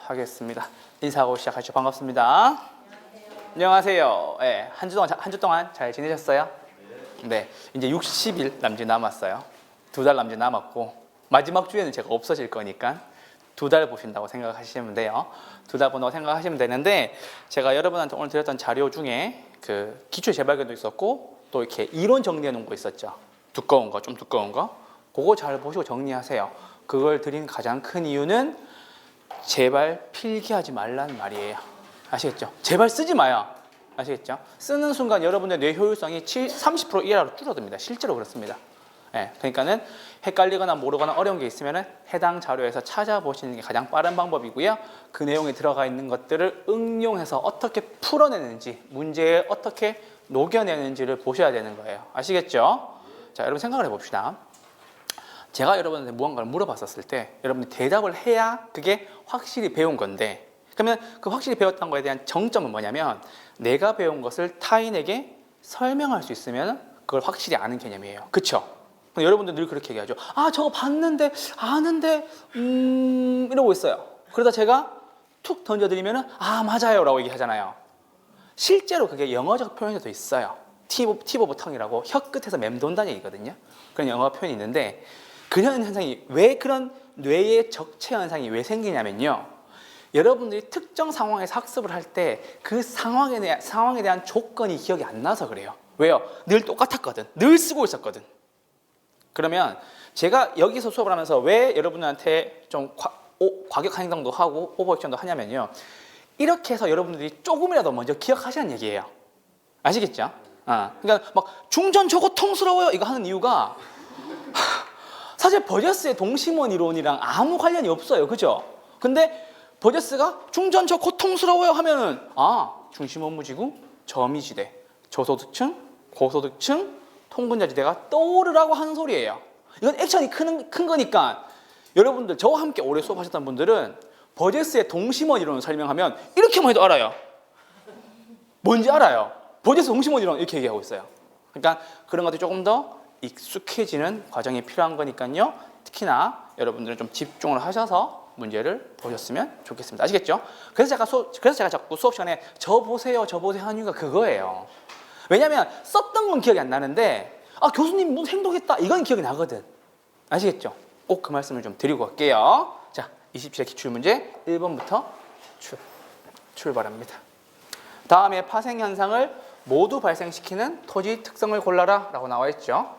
하겠습니다. 인사하고 시작하시죠. 반갑습니다. 안녕하세요. 네, 한 주 동안 잘 지내셨어요? 네, 이제 60일 남짓 남았어요. 2달 남짓 남았고 마지막 주에는 제가 없어질 거니까 2달 보신다고 생각하시면 돼요. 2달 본다고 생각하시면 되는데, 제가 여러분한테 오늘 드렸던 자료 중에 그 기초 재발견도 있었고 또 이렇게 이론 정리해 놓은 거 있었죠. 두꺼운 거, 좀 두꺼운 거. 그거 잘 보시고 정리하세요. 그걸 드린 가장 큰 이유는 제발 필기하지 말라는 말이에요. 아시겠죠? 제발 쓰지 마요. 아시겠죠? 쓰는 순간 여러분의 뇌 효율성이 30% 이하로 줄어듭니다. 실제로 그렇습니다. 네, 그러니까는 헷갈리거나 모르거나 어려운 게 있으면 해당 자료에서 찾아보시는 게 가장 빠른 방법이고요. 그 내용에 들어가 있는 것들을 응용해서 어떻게 풀어내는지, 문제에 어떻게 녹여내는지를 보셔야 되는 거예요. 아시겠죠? 자, 여러분 생각을 해봅시다. 제가 여러분한테 무언가를 물어봤었을 때 여러분이 대답을 해야 그게 확실히 배운 건데, 그러면 그 확실히 배웠던 거에 대한 정점은 뭐냐면, 내가 배운 것을 타인에게 설명할 수 있으면 그걸 확실히 아는 개념이에요. 그쵸? 여러분들 늘 그렇게 얘기하죠. 아, 저거 봤는데 아는데 이러고 있어요. 그러다 제가 툭 던져드리면 아, 맞아요 라고 얘기하잖아요. 실제로 그게 영어적 표현에도 있어요. 팁 오브 텅이라고 혀 끝에서 맴돈다는 얘기거든요. 그런 영어 표현이 있는데, 그런 현상이, 왜 그런 뇌의 적체 현상이 왜 생기냐면요, 여러분들이 특정 상황에서 학습을 할 때 그 상황에 대한 조건이 기억이 안 나서 그래요. 왜요? 늘 똑같았거든. 늘 쓰고 있었거든. 그러면 제가 여기서 수업을 하면서 왜 여러분한테 좀 과격한 행동도 하고 오버액션도 하냐면요, 이렇게 해서 여러분들이 조금이라도 먼저 기억하시는 얘기예요. 아시겠죠? 그러니까 막 중전 저거 통스러워요 이거 하는 이유가 사실 버저스의 동심원 이론이랑 아무 관련이 없어요. 그죠? 근데 버저스가 중전 저 고통스러워요 하면은 중심업무지구, 저미지대, 저소득층, 고소득층, 통근자지대가 떠오르라고 하는 소리예요. 이건 액션이 큰 거니까 여러분들 저와 함께 오래 수업하셨던 분들은 버저스의 동심원 이론을 설명하면 이렇게만 해도 알아요. 뭔지 알아요. 버저스 동심원 이론 이렇게 얘기하고 있어요. 그러니까 그런 것들이 조금 더 익숙해지는 과정이 필요한 거니까요. 특히나 여러분들은 좀 집중을 하셔서 문제를 보셨으면 좋겠습니다. 아시겠죠? 그래서 제가 자꾸 수업 시간에 저 보세요 하는 이유가 그거예요. 왜냐하면 썼던 건 기억이 안 나는데 교수님 무슨 행동했다 이건 기억이 나거든. 아시겠죠? 꼭 그 말씀을 좀 드리고 갈게요. 자, 27회 기출문제 1번부터 출발합니다. 다음에 파생현상을 모두 발생시키는 토지 특성을 골라라 라고 나와 있죠.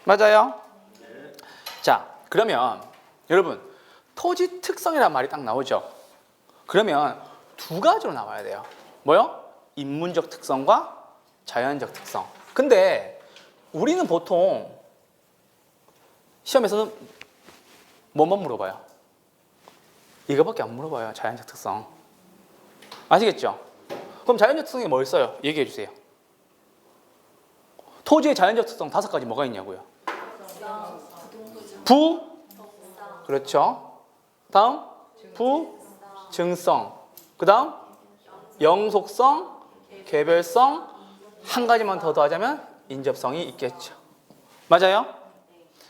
맞아요? 네. 자, 그러면 여러분 토지 특성이라는 말이 딱 나오죠. 그러면 두 가지로 나와야 돼요. 뭐요? 인문적 특성과 자연적 특성. 근데 우리는 보통 시험에서는 뭐만 물어봐요? 이거밖에 안 물어봐요. 자연적 특성. 아시겠죠? 그럼 자연적 특성이 뭐 있어요? 얘기해 주세요. 토지의 자연적 특성 5가지 뭐가 있냐고요? 그렇죠. 다음 증성. 그 다음 영속성, 개별성, 한 가지만 더 더하자면 인접성이 있겠죠. 맞아요?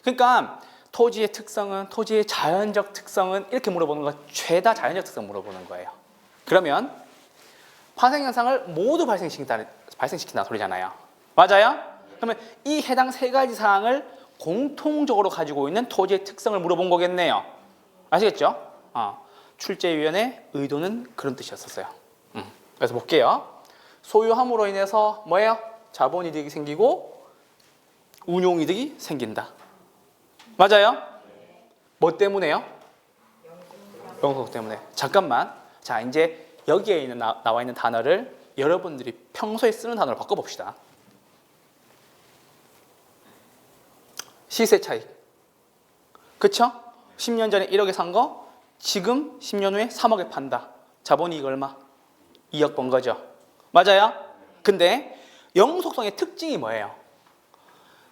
그러니까 토지의 특성은, 토지의 자연적 특성은 이렇게 물어보는 거 죄다 자연적 특성 물어보는 거예요. 그러면 파생현상을 모두 발생시킨다 소리잖아요. 맞아요? 그러면 이 해당 3가지 사항을 공통적으로 가지고 있는 토지의 특성을 물어본 거겠네요. 아시겠죠? 출제위원의 의도는 그런 뜻이었었어요. 그래서 볼게요. 소유함으로 인해서 뭐예요? 자본이득이 생기고 운용이득이 생긴다. 맞아요? 뭐 때문에요? 영속 때문에. 잠깐만. 자, 이제 여기에 나와 있는 단어를 여러분들이 평소에 쓰는 단어로 바꿔봅시다. 시세 차익. 그쵸? 10년 전에 1억에 산 거 지금 10년 후에 3억에 판다. 자본이익 얼마? 2억 번 거죠. 맞아요? 근데 영속성의 특징이 뭐예요?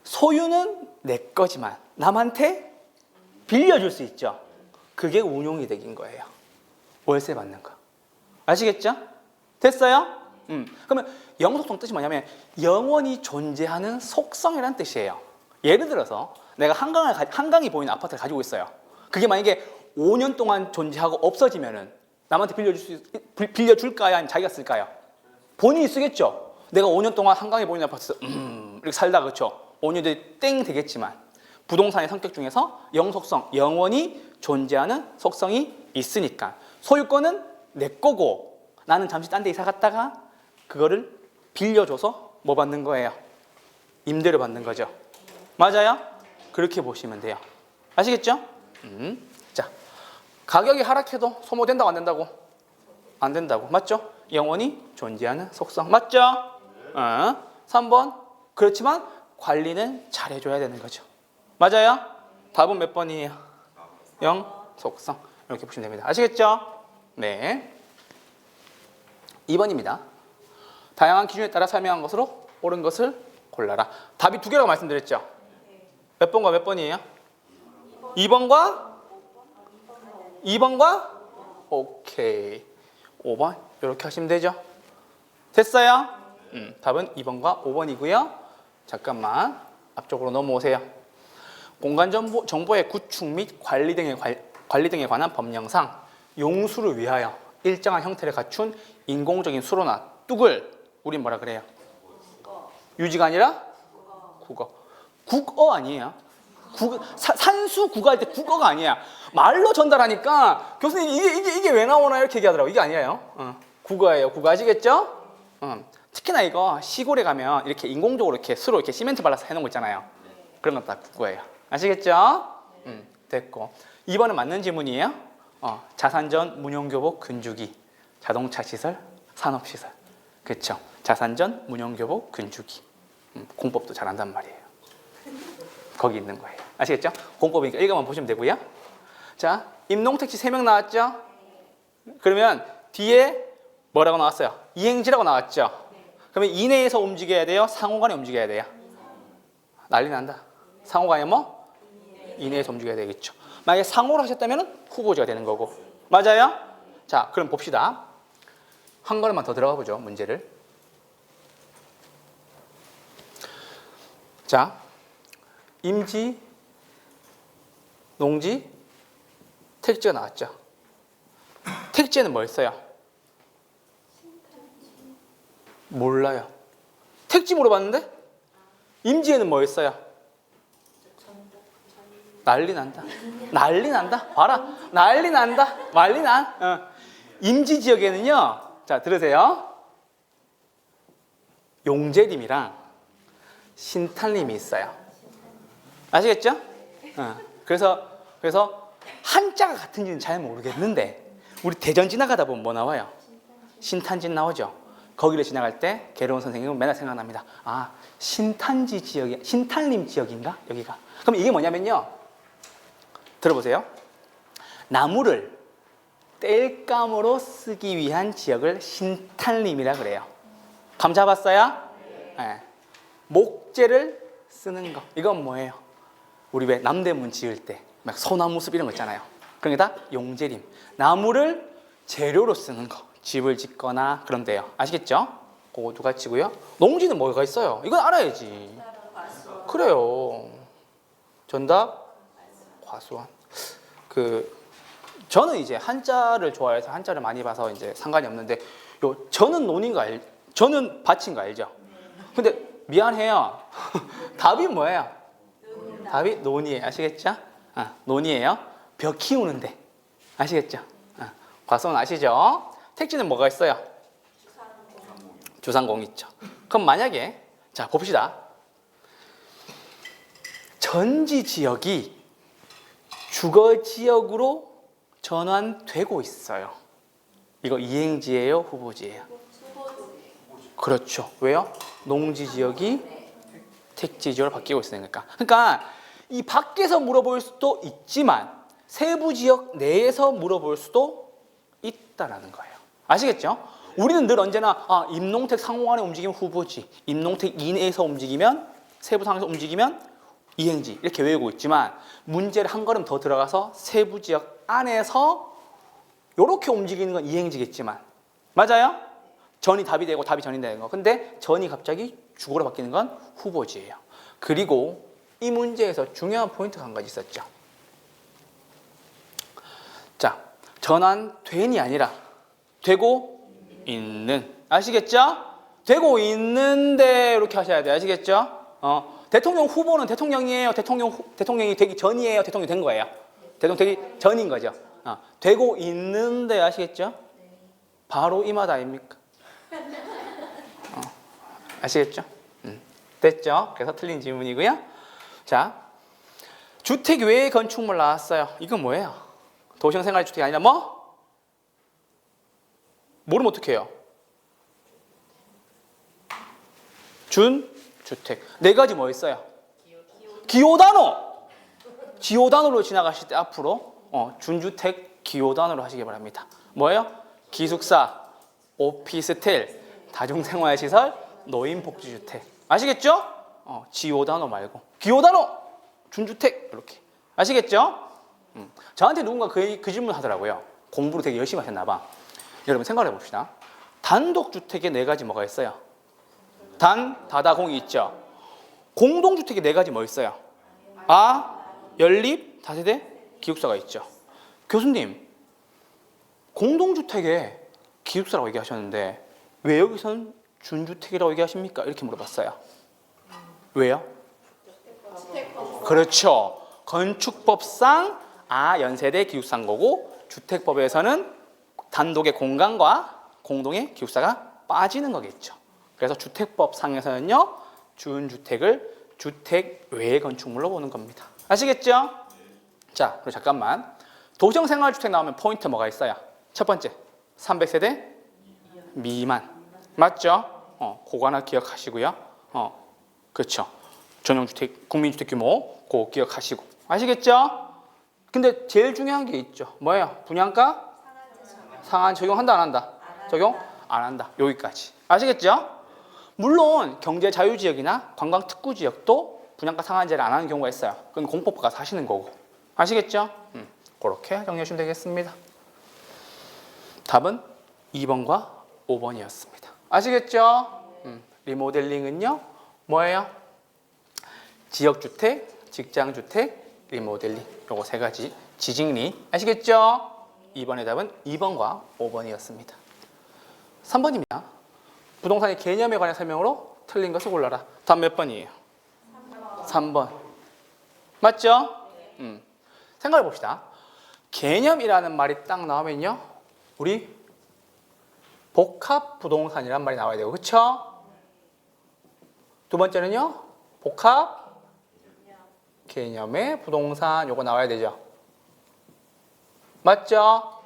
소유는 내 거지만 남한테 빌려줄 수 있죠. 그게 운용이득인 거예요. 월세 받는 거. 아시겠죠? 됐어요? 그러면 영속성 뜻이 뭐냐면 영원히 존재하는 속성이라는 뜻이에요. 예를 들어서 내가 한강이 보이는 아파트를 가지고 있어요. 그게 만약에 5년 동안 존재하고 없어지면은 남한테 빌려줄까요? 아니면 자기가 쓸까요? 본인이 쓰겠죠. 내가 5년 동안 한강에 보이는 아파트 이렇게 살다가 그렇죠. 5년 뒤에 땡 되겠지만 부동산의 성격 중에서 영속성, 영원히 존재하는 속성이 있으니까 소유권은 내 거고 나는 잠시 딴 데 이사 갔다가 그거를 빌려줘서 뭐 받는 거예요? 임대료 받는 거죠. 맞아요? 그렇게 보시면 돼요. 아시겠죠? 자, 가격이 하락해도 소모된다고 안 된다고? 안 된다고. 맞죠? 영원히 존재하는 속성. 맞죠? 3번. 그렇지만 관리는 잘해줘야 되는 거죠. 맞아요? 답은 몇 번이에요? 0, 속성. 이렇게 보시면 됩니다. 아시겠죠? 네. 2번입니다. 다양한 기준에 따라 설명한 것으로 옳은 것을 골라라. 답이 두 개라고 말씀드렸죠? 몇 번과 몇 번이에요? 2번과? 2번과? 오케이. 5번 이렇게 하시면 되죠? 됐어요? 답은 2번과 5번이고요. 잠깐만 앞쪽으로 넘어오세요. 공간정보의 구축 및 관리 등에 관한 법령상 용수를 위하여 일정한 형태를 갖춘 인공적인 수로나 뚝을 우린 뭐라 그래요? 유지가 아니라? 국어. 국어 아니에요? 산수 국어할 때 국어가 아니야. 말로 전달하니까 교수님 이게 왜 나오나 이렇게 얘기하더라고. 이게 아니에요. 국어예요. 국어 아시겠죠? 특히나 이거 시골에 가면 이렇게 인공적으로 이렇게 수로 이렇게 시멘트 발라서 해놓은 거 있잖아요. 그런 건 다 국어예요. 아시겠죠? 됐고 2번은 맞는 질문이에요. 자산전, 문용교복, 근주기, 자동차 시설, 산업시설. 그렇죠? 자산전, 문용교복, 근주기. 공법도 잘한단 말이에요. 거기 있는 거예요. 아시겠죠? 공법이니까 이거만 보시면 되고요. 자, 임농택지 3명 나왔죠? 그러면 뒤에 뭐라고 나왔어요? 이행지라고 나왔죠? 그러면 이내에서 움직여야 돼요? 상호간에 움직여야 돼요? 난리 난다. 상호간에 뭐? 이내에서 움직여야 되겠죠. 만약에 상호로 하셨다면 후보지가 되는 거고. 맞아요? 자, 그럼 봅시다. 한 걸음만 더 들어가 보죠. 문제를. 자, 임지, 농지, 택지가 나왔죠. 택지에는 뭐였어요? 몰라요. 택지 물어봤는데 임지에는 뭐였어요? 난리 난다. 난리 난다. 봐라. 난리 난다. 난리 난. 임지 지역에는요. 자, 들으세요. 용재림이랑 신탄림이 있어요. 아시겠죠? 그래서 한자가 같은지는 잘 모르겠는데 우리 대전 지나가다 보면 뭐 나와요? 신탄진 나오죠. 거기를 지나갈 때 개로운 선생님은 맨날 생각납니다. 아, 신탄지 지역이 신탄림 지역인가? 여기가. 그럼 이게 뭐냐면요. 들어보세요. 나무를 땔감으로 쓰기 위한 지역을 신탄림이라 그래요. 감 잡았어요? 네. 목재를 쓰는 거. 이건 뭐예요? 우리 왜 남대문 지을 때 막 소나무 숲 이런 거 있잖아요. 그런 게 다 용재림. 나무를 재료로 쓰는 거. 집을 짓거나 그런 데요. 아시겠죠? 그거 두 가지고요. 농지는 뭐가 있어요? 이건 알아야지. 그래요. 정답 과수원. 저는 이제 한자를 좋아해서 한자를 많이 봐서 이제 상관이 없는데 요 저는 논인 거 저는 밭인 거 알죠? 근데 미안해요. 답이 뭐예요? 답이 논이에요. 아시겠죠? 논이에요. 벼 키우는데. 아시겠죠? 과수원 아시죠? 택지는 뭐가 있어요? 주상공 있죠. 그럼 만약에 자 봅시다. 전지 지역이 주거 지역으로 전환되고 있어요. 이거 이행지예요, 후보지예요? 그렇죠. 왜요? 농지 지역이 택지 지역으로 바뀌고 있으니까. 그러니까 이 밖에서 물어볼 수도 있지만 세부 지역 내에서 물어볼 수도 있다라는 거예요. 아시겠죠? 우리는 늘 언제나 임농택 상호간에 움직이면 후보지, 임농택 이내에서 움직이면 세부 상에서 움직이면 이행지 이렇게 외우고 있지만 문제를 한 걸음 더 들어가서 세부 지역 안에서 이렇게 움직이는 건 이행지겠지만 맞아요? 전이 답이 되고 답이 전이 되는 거. 근데 전이 갑자기 주거로 바뀌는 건 후보지예요. 그리고 이 문제에서 중요한 포인트가 한 가지 있었죠. 자, 전환된이 아니라 되고 있는. 아시겠죠? 되고 있는데 이렇게 하셔야 돼요. 아시겠죠? 대통령 후보는 대통령이에요? 대통령이 되기 전이에요? 대통령이 된 거예요? 대통령 되기 전인 거죠. 되고 있는데 아시겠죠? 바로 이 말 아닙니까? 아시겠죠? 됐죠? 그래서 틀린 질문이고요. 자, 주택 외의 건축물 나왔어요. 이건 뭐예요? 도시형 생활주택이 아니라 뭐? 모르면 어떡해요? 준주택. 네 가지 뭐 있어요? 기호단어. 기호단어로 지나가실 때 앞으로 준주택 기호단어로 하시기 바랍니다. 뭐예요? 기숙사, 오피스텔, 다중생활시설, 노인복지주택. 아시겠죠? 지호단어 말고 기호단어, 준주택 이렇게. 아시겠죠? 저한테 누군가 그 질문 하더라고요. 공부를 되게 열심히 하셨나 봐. 여러분 생각해 봅시다. 단독주택에 네 가지 뭐가 있어요? 다다공이 있죠. 공동주택에 네 가지 뭐 있어요? 연립, 다세대, 기숙사가 있죠. 교수님, 공동주택에 기숙사라고 얘기하셨는데 왜 여기서는 준주택이라고 얘기하십니까? 이렇게 물어봤어요. 왜요? 그렇죠. 건축법상 연세대 기숙사인 거고 주택법에서는 단독의 공간과 공동의 기숙사가 빠지는 거겠죠. 그래서 주택법상에서는요, 준주택을 주택 외의 건축물로 보는 겁니다. 아시겠죠? 자, 그리고 잠깐만. 도시형 생활주택 나오면 포인트 뭐가 있어요? 첫 번째, 300세대 미만. 맞죠? 그거 하나 기억하시고요. 그렇죠. 전용주택, 국민주택 규모 그거 기억하시고. 아시겠죠? 근데 제일 중요한 게 있죠. 뭐예요? 분양가? 상한 적용한다 안 한다? 적용 안 한다. 여기까지. 아시겠죠? 물론 경제 자유지역이나 관광 특구 지역도 분양가 상한제를 안 하는 경우가 있어요. 그건 공법 가서 하시는 거고. 아시겠죠? 그렇게 정리하시면 되겠습니다. 답은 2번과 5번이었습니다. 아시겠죠? 리모델링은요, 뭐예요? 지역주택, 직장주택, 리모델링. 요거 세 가지 지직리. 아시겠죠? 2번의 답은 2번과 5번이었습니다. 3번입니다. 부동산의 개념에 관한 설명으로 틀린 것을 골라라. 답 몇 번이에요? 3번. 맞죠? 생각해 봅시다. 개념이라는 말이 딱 나오면요, 우리 복합 부동산이란 말이 나와야 되고, 그렇죠? 두 번째는요, 복합 개념의 부동산 요거 나와야 되죠. 맞죠?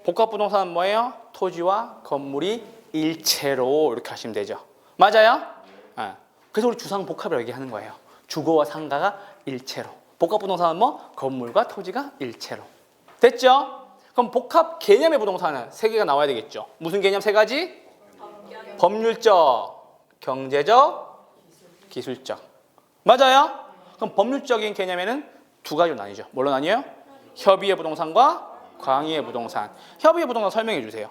복합 부동산은 뭐예요? 토지와 건물이 일체로 이렇게 하시면 되죠. 맞아요? 그래서 우리 주상복합이라고 얘기하는 거예요. 주거와 상가가 일체로. 복합 부동산은 뭐? 건물과 토지가 일체로. 됐죠? 그럼 복합 개념의 부동산은 세 개가 나와야 되겠죠. 무슨 개념 세 가지? 법률적, 경제적, 기술적. 맞아요? 그럼 법률적인 개념에는 두 가지로 나뉘죠. 뭘로 나뉘어요? 협의의 부동산과 광의의 부동산. 협의의 부동산 설명해 주세요.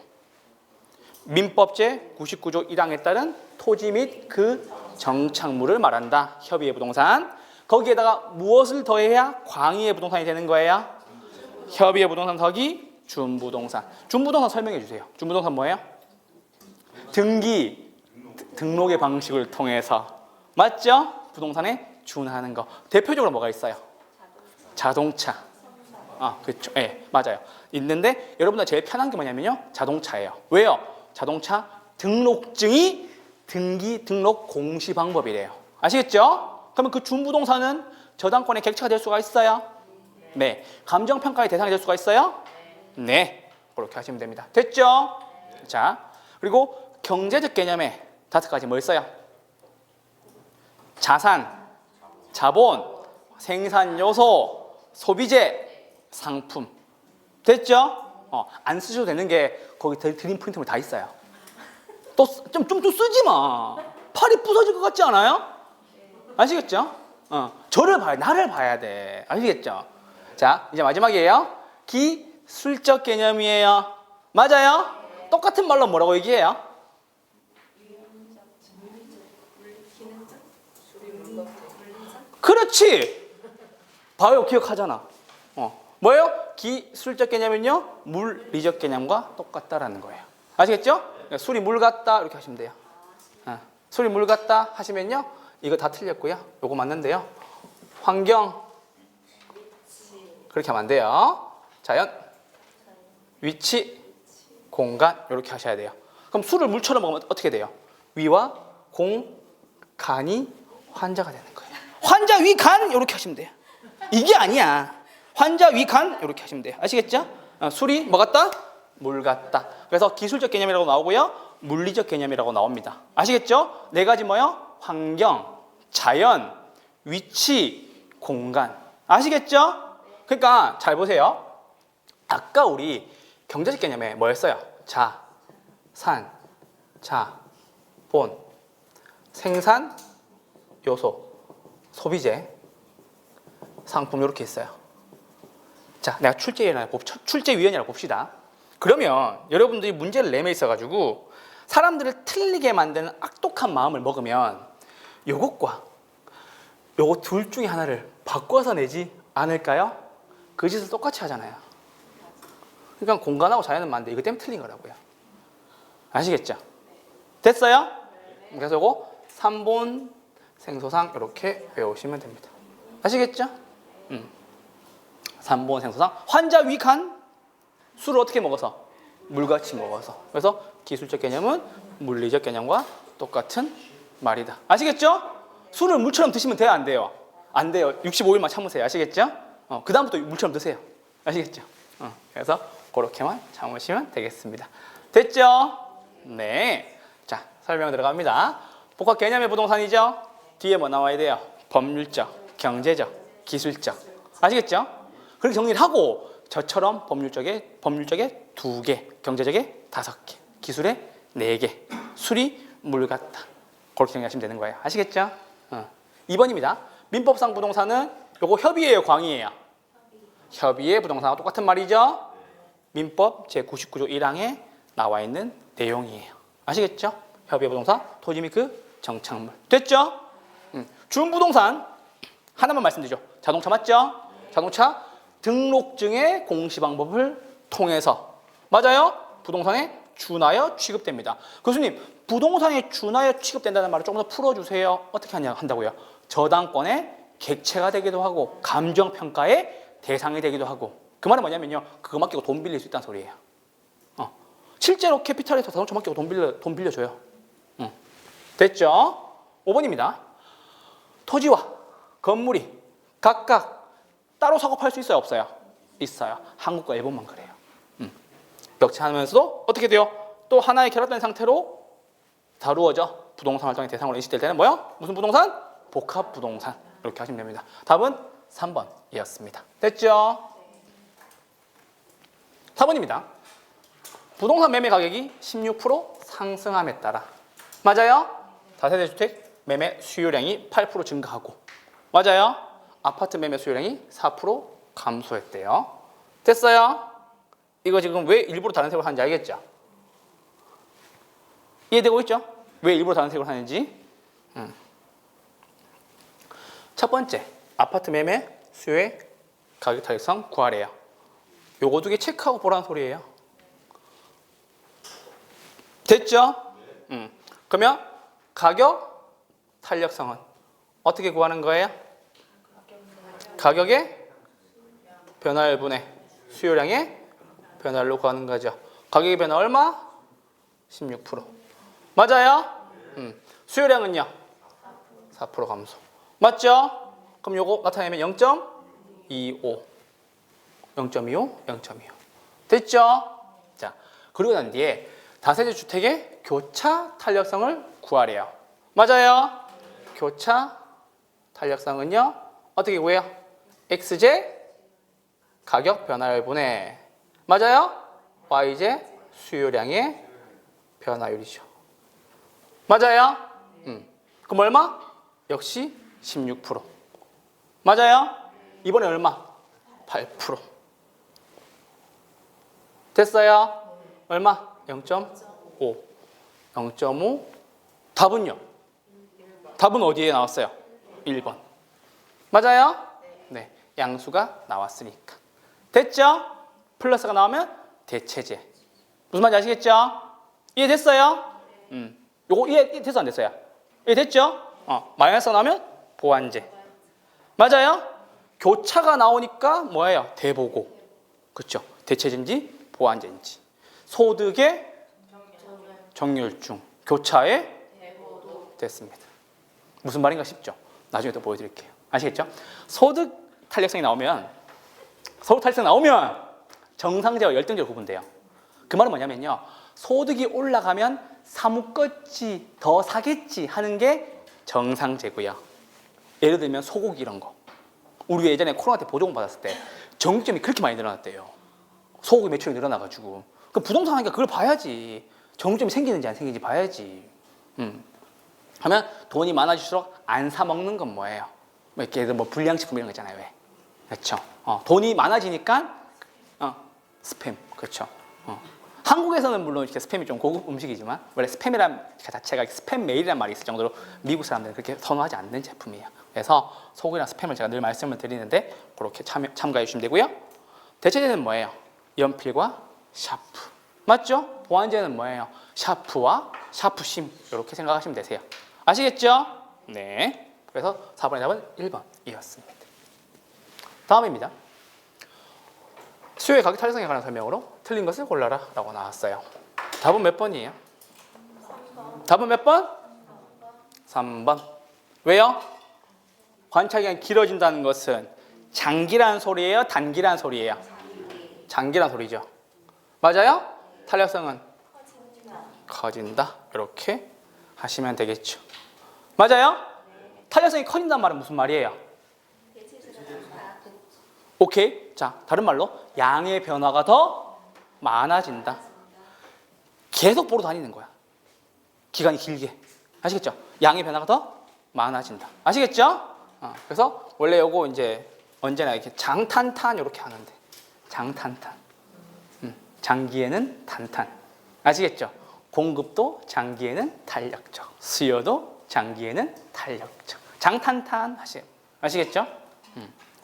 민법제 99조 1항에 따른 토지 및 그 정착물을 말한다. 협의의 부동산. 거기에다가 무엇을 더해야 광의의 부동산이 되는 거예요? 협의의 부동산 더하기 준부동산. 준부동산 설명해 주세요. 준부동산 뭐예요? 등록의 방식을 통해서. 맞죠? 부동산에 준하는 거. 대표적으로 뭐가 있어요? 자동차. 그렇죠. 예, 맞아요. 있는데 여러분들 제일 편한 게 뭐냐면요, 자동차예요. 왜요? 자동차 등록증이 등록 공시 방법이래요. 아시겠죠? 그러면 그 준부동산은 저당권의 객체가 될 수가 있어요? 네. 감정평가의 대상이 될 수가 있어요? 네. 그렇게 하시면 됩니다. 됐죠? 자, 그리고 경제적 개념에 5가지 뭐 있어요? 자산, 자본, 생산 요소, 소비재, 상품. 됐죠? 안 쓰셔도 되는 게 거기 드림 프린트물 다 있어요. 또 좀 쓰지 마. 팔이 부서질 것 같지 않아요? 아시겠죠? 나를 봐야 돼. 아시겠죠? 자, 이제 마지막이에요. 기술적 개념이에요. 맞아요? 똑같은 말로 뭐라고 얘기해요? 그렇지. 바로 기억하잖아. 뭐예요? 기술적 개념은요, 물리적 개념과 똑같다라는 거예요. 아시겠죠? 그러니까 술이 물 같다 이렇게 하시면 돼요. 술이 물 같다 하시면요. 이거 다 틀렸고요. 요거 맞는데요. 환경 그렇게 하면 안 돼요. 자연, 위치, 공간 이렇게 하셔야 돼요. 그럼 술을 물처럼 먹으면 어떻게 돼요? 위와 공, 간이 환자가 되는 거예요. 환자, 위, 간 이렇게 하시면 돼요. 이게 아니야. 환자, 위, 간 이렇게 하시면 돼요. 아시겠죠? 술이 뭐 같다? 물 같다. 그래서 기술적 개념이라고 나오고요. 물리적 개념이라고 나옵니다. 아시겠죠? 네 가지 뭐요? 환경, 자연, 위치, 공간. 아시겠죠? 그러니까 잘 보세요. 아까 우리 경제적 개념에 뭐였어요? 자, 산, 자, 본, 생산, 요소, 소비재, 상품 이렇게 있어요. 자, 내가 출제위원이라고 봅시다. 그러면 여러분들이 문제를 내면 있어가지고 사람들을 틀리게 만드는 악독한 마음을 먹으면 요것과 요거 둘 중에 하나를 바꿔서 내지 않을까요? 그 짓을 똑같이 하잖아요. 그러니까 공간하고 자연은 맞는데 이거 때문에 틀린 거라고요. 아시겠죠? 됐어요? 그래서 요거 3본 생소상 이렇게 외우시면 됩니다. 아시겠죠? 3본 생소상. 환자 위간 술을 어떻게 먹어서? 물같이 먹어서. 그래서 기술적 개념은 물리적 개념과 똑같은 말이다. 아시겠죠? 술을 물처럼 드시면 돼요, 안 돼요? 안 돼요. 65일만 참으세요. 아시겠죠? 그 다음부터 물처럼 드세요. 아시겠죠? 그래서 그렇게만 참으시면 되겠습니다. 됐죠? 네. 자, 설명 들어갑니다. 복합 개념의 부동산이죠? 뒤에 뭐 나와야 돼요? 법률적, 경제적, 기술적. 아시겠죠? 그렇게 정리를 하고 저처럼 법률적에 2개, 경제적에 5개, 기술에 4개, 술이 물 같다. 그렇게 정리하시면 되는 거예요. 아시겠죠? 2번입니다. 민법상 부동산은 요거 협의예요, 광의예요? 협의의 부동산하고 똑같은 말이죠? 민법 제99조 1항에 나와 있는 내용이에요. 아시겠죠? 협의의 부동산, 토지 및 그 정착물. 됐죠? 준부동산 하나만 말씀드리죠. 자동차 맞죠? 자동차 등록증의 공시방법을 통해서 맞아요? 부동산에 준하여 취급됩니다. 교수님, 부동산에 준하여 취급된다는 말을 조금 더 풀어주세요. 어떻게 한다고요? 저당권의 객체가 되기도 하고 감정평가의 대상이 되기도 하고. 그 말은 뭐냐면요, 그거 맡기고 돈 빌릴 수 있다는 소리예요. 실제로 캐피탈에서 자동차 맡기고 돈 빌려줘요. 됐죠? 5번입니다. 토지와 건물이 각각 따로 사고팔 수 있어요, 없어요? 있어요. 한국과 일본만 그래요. 격차하면서도 어떻게 돼요? 또 하나의 결합된 상태로 다루어져 부동산 활동의 대상으로 인식될 때는 뭐요? 무슨 부동산? 복합 부동산. 이렇게 하시면 됩니다. 답은 3번이었습니다. 됐죠? 4번입니다. 부동산 매매 가격이 16% 상승함에 따라 맞아요? 다세대 주택 매매 수요량이 8% 증가하고 맞아요? 아파트 매매 수요량이 4% 감소했대요. 됐어요? 이거 지금 왜 일부러 다른 색으로 하는지 알겠죠? 이해되고 있죠? 왜 일부러 다른 색으로 하는지. 첫 번째, 아파트 매매 수요의 가격 탄력성 구하래요. 요거 2개 체크하고 보라는 소리예요. 됐죠? 그러면 가격 탄력성은 어떻게 구하는 거예요? 가격의 변화율 분의 수요량의 변화율로 구하는 거죠. 가격의 변화 얼마? 16%. 맞아요? 수요량은요? 4% 감소. 맞죠? 그럼 요거 나타내면 0.25. 0.25, 0.25. 됐죠? 자, 그리고 난 뒤에 다세대 주택의 교차 탄력성을 구하래요. 맞아요? 교차 탄력성은요? 어떻게 구해요? X제 가격 변화율 분의 맞아요? Y제 수요량의 변화율이죠. 맞아요? 그럼 얼마? 역시 16%. 맞아요? 이번에 얼마? 8%. 됐어요? 얼마? 0.5. 0.5. 답은요? 답은 어디에 나왔어요? 1번. 맞아요? 네. 양수가 나왔으니까. 됐죠? 플러스가 나오면 대체제. 무슨 말인지 아시겠죠? 이해됐어요? 요거 이해됐어 안 됐어요? 이해됐죠? 마이너스 나오면 보완제. 맞아요? 교차가 나오니까 뭐예요? 대보고. 그렇죠? 대체제인지 보완제인지. 소득의 정렬중. 교차에 됐습니다. 무슨 말인가 싶죠? 나중에 또 보여드릴게요. 아시겠죠? 소득 탄력성이 나오면 정상제와 열등제로 구분돼요. 그 말은 뭐냐면요. 소득이 올라가면 사먹겠지, 더 사겠지 하는 게 정상제고요. 예를 들면 소고기 이런 거. 우리 예전에 코로나 때 보조금 받았을 때 정육점이 그렇게 많이 늘어났대요. 소고기 매출이 늘어나가지고. 그 부동산 하니까 그걸 봐야지. 정육점이 생기는지 안 생기는지 봐야지. 하면 돈이 많아질수록 안 사 먹는 건 뭐예요? 뭐 이렇게 뭐 불량식품 이런 거 있잖아요. 왜? 그렇죠. 돈이 많아지니까 스팸. 그렇죠. 한국에서는 물론 이렇게 스팸이 좀 고급 음식이지만 원래 스팸이란 자체가 스팸 메일이란 말이 있을 정도로 미국 사람들은 그렇게 선호하지 않는 제품이에요. 그래서 소고기랑 스팸을 제가 늘 말씀을 드리는데 그렇게 참고해 주시면 되고요. 대체제는 뭐예요? 연필과 샤프. 맞죠? 보완제는 뭐예요? 샤프와 샤프심 이렇게 생각하시면 되세요. 아시겠죠? 네. 그래서 4번의 답은 1번이었습니다. 다음입니다. 수요의 가격 탄력성에 관한 설명으로 틀린 것을 골라라 라고 나왔어요. 답은 몇 번이에요? 3번. 답은 몇 번? 3번. 왜요? 관찰기간이 길어진다는 것은 장기란 소리예요? 단기란 소리예요? 장기란 소리죠. 맞아요? 탄력성은 커진다. 이렇게 하시면 되겠죠. 맞아요? 탄력성이 커진다는 말은 무슨 말이에요? 오케이. 자, 다른 말로 양의 변화가 더 많아진다. 계속 보러 다니는 거야. 기간이 길게. 아시겠죠? 양의 변화가 더 많아진다. 아시겠죠? 그래서 원래 요거 이제 언제나 이렇게 장탄탄 이렇게 하는데 장탄탄. 장기에는 탄탄. 아시겠죠? 공급도 장기에는 탄력적. 수요도 장기에는 탄력적. 장탄탄 하세요. 아시겠죠?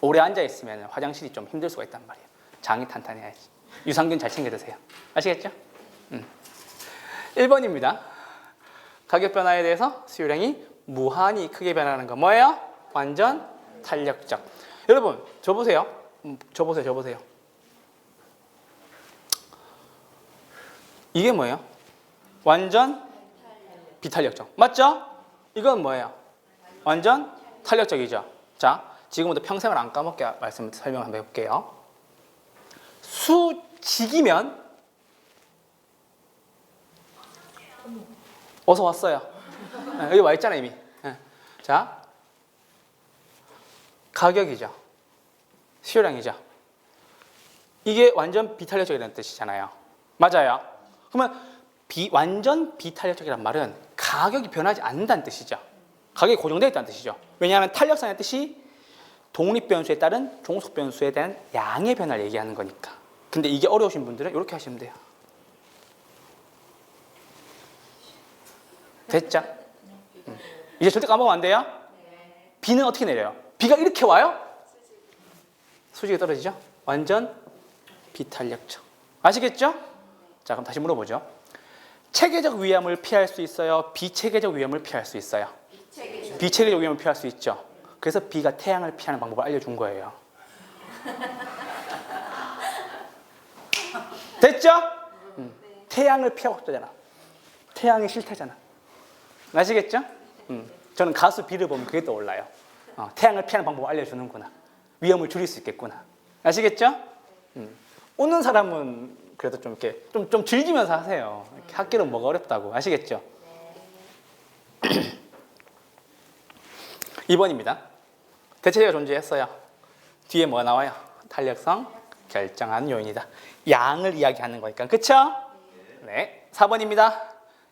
오래 앉아 있으면 화장실이 좀 힘들 수가 있단 말이에요. 장이 탄탄해야지. 유산균 잘 챙겨 드세요. 아시겠죠? 1번입니다. 가격 변화에 대해서 수요량이 무한히 크게 변하는 거 뭐예요? 완전 탄력적. 여러분, 저 보세요. 저 보세요. 이게 뭐예요? 완전 비탄력적. 맞죠? 이건 뭐예요? 완전 탄력적이죠. 자, 지금부터 평생을 안 까먹게 설명 한번 해볼게요. 수직이면 어서 왔어요. 여기 와 있잖아요 이미. 자, 가격이죠. 수요량이죠. 이게 완전 비탄력적이라는 뜻이잖아요. 맞아요. 그러면 완전 비탄력적이란 말은 가격이 변하지 않는다는 뜻이죠. 가격이 고정되어 있다는 뜻이죠. 왜냐하면 탄력성의 뜻이 독립변수에 따른 종속변수에 대한 양의 변화를 얘기하는 거니까. 근데 이게 어려우신 분들은 이렇게 하시면 돼요. 됐죠? 이제 절대 까먹으면 안 돼요? 비는 어떻게 내려요? 비가 이렇게 와요? 수직이 떨어지죠? 완전 비탄력적. 아시겠죠? 자, 그럼 다시 물어보죠. 체계적 위험을 피할 수 있어요? 비체계적 위험을 피할 수 있어요? 비체계적 위험을 피할 수 있죠. 그래서 비가 태양을 피하는 방법을 알려준 거예요. 됐죠? 태양을 피하고 싶다잖아. 태양이 싫다잖아. 아시겠죠? 저는 가수 비를 보면 그게 떠올라요. 태양을 피하는 방법을 알려주는구나. 위험을 줄일 수 있겠구나. 아시겠죠? 웃는 사람은 그래도 좀 이렇게 좀 즐기면서 하세요. 학교는 뭐가 어렵다고. 아시겠죠? 2번입니다. 대체제가 존재했어요. 뒤에 뭐가 나와요? 탄력성 결정하는 요인이다. 양을 이야기하는 거니까. 그쵸? 네. 4번입니다.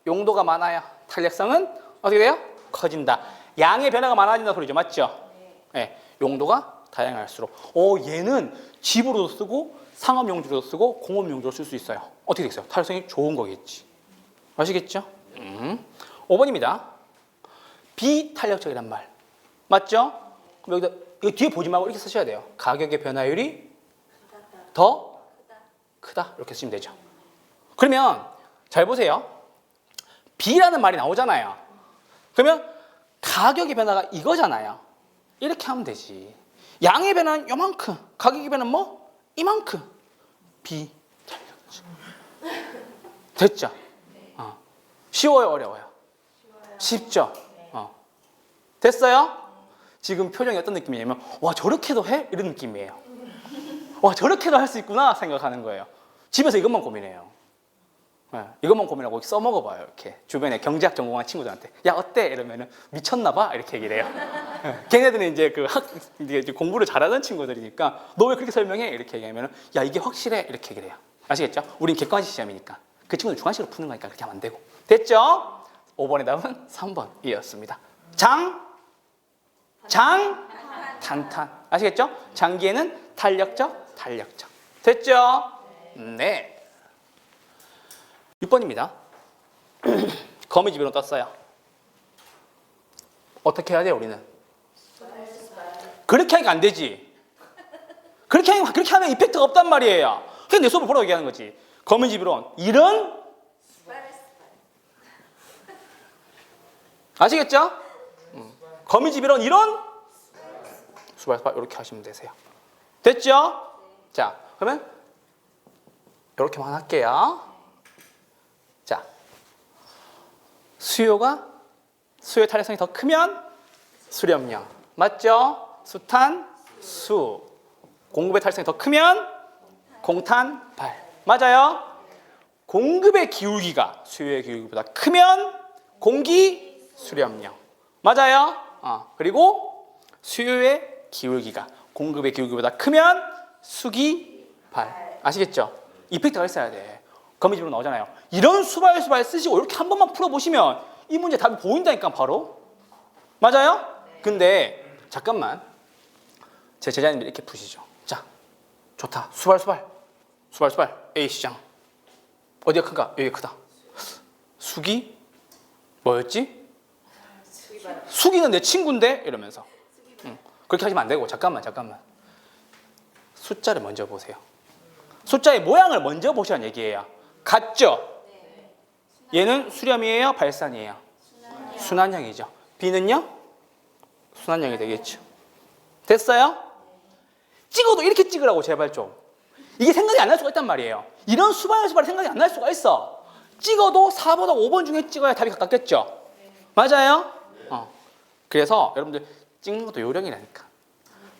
용도가 많아요. 탄력성은 어떻게 돼요? 커진다. 양의 변화가 많아진다 소리죠. 맞죠? 네. 용도가 다양할수록. 얘는 집으로도 쓰고 상업 용도로도 쓰고 공업 용도로 쓸 수 있어요. 어떻게 됐어요? 탄력성이 좋은 거겠지. 아시겠죠? 5번입니다. 비탄력적이란 말. 맞죠? 그럼 여기다 이거 뒤에 보지 말고 이렇게 쓰셔야 돼요. 가격의 변화율이 더 크다. 이렇게 쓰시면 되죠. 그러면 잘 보세요. B라는 말이 나오잖아요. 그러면 가격의 변화가 이거잖아요. 이렇게 하면 되지. 양의 변화는 요만큼, 가격의 변화는 뭐? 이만큼. B. 됐죠? 쉬워요, 어려워요? 쉽죠? 됐어요? 지금 표정이 어떤 느낌이냐면 와 저렇게도 해? 이런 느낌이에요. 와 저렇게도 할 수 있구나 생각하는 거예요. 집에서 이것만 고민해요. 이것만 고민하고 써먹어봐요. 이렇게 주변에 경제학 전공한 친구들한테 야 어때? 이러면은 미쳤나봐 이렇게 얘기를 해요. 걔네들은 이제 이제 공부를 잘하는 친구들이니까 너 왜 그렇게 설명해? 이렇게 얘기하면은 야 이게 확실해 이렇게 얘기를 해요. 아시겠죠? 우린 객관식 시험이니까 그 친구들 주관식으로 푸는 거니까 그렇게 하면 안 되고. 됐죠? 5번의 답은 3번이었습니다. 탄탄. 아시겠죠? 장기에는 탄력적. 됐죠? 네. 6번입니다. 거미집으로 떴어요. 어떻게 해야 돼요, 우리는? 그렇게 하니까 안 되지. 그렇게 하면 이펙트가 없단 말이에요. 그냥 내 수업을 보라고 얘기하는 거지. 거미집으로 이런 아시겠죠? 거미집이론 이런 수발 이렇게 하시면 되세요. 됐죠? 자, 그러면 이렇게만 할게요. 자, 수요의 탄력성이 더 크면 수렴력 맞죠? 수탄, 수. 공급의 탄력성이 더 크면 공탄, 발. 맞아요? 공급의 기울기가 수요의 기울기보다 크면 공기, 수렴력. 맞아요? 그리고 수요의 기울기가 공급의 기울기보다 크면 수기, 발. 아시겠죠? 이펙트가 있어야 돼. 거미집으로 나오잖아요. 이런 수발 쓰시고 이렇게 한 번만 풀어보시면 이 문제 답이 보인다니까 바로. 맞아요? 근데 잠깐만. 제 제자님들 이렇게 푸시죠. 자, 좋다. 수발. A시장. 어디가 큰가? 여기가 크다. 수기? 뭐였지? 수기는 내 친구인데? 이러면서. 그렇게 하시면 안 되고 잠깐만. 숫자를 먼저 보세요. 숫자의 모양을 먼저 보시라는 얘기예요. 같죠? 얘는 수렴이에요? 발산이에요? 순환형이죠. B는요? 순환형이 되겠죠. 됐어요? 찍어도 이렇게 찍으라고 제발 좀. 이게 생각이 안 날 수가 있단 말이에요. 이런 수발이 생각이 안 날 수가 있어. 찍어도 4보다 5번 중에 찍어야 답이 가깝겠죠? 맞아요? 그래서 여러분들 찍는 것도 요령이라니까.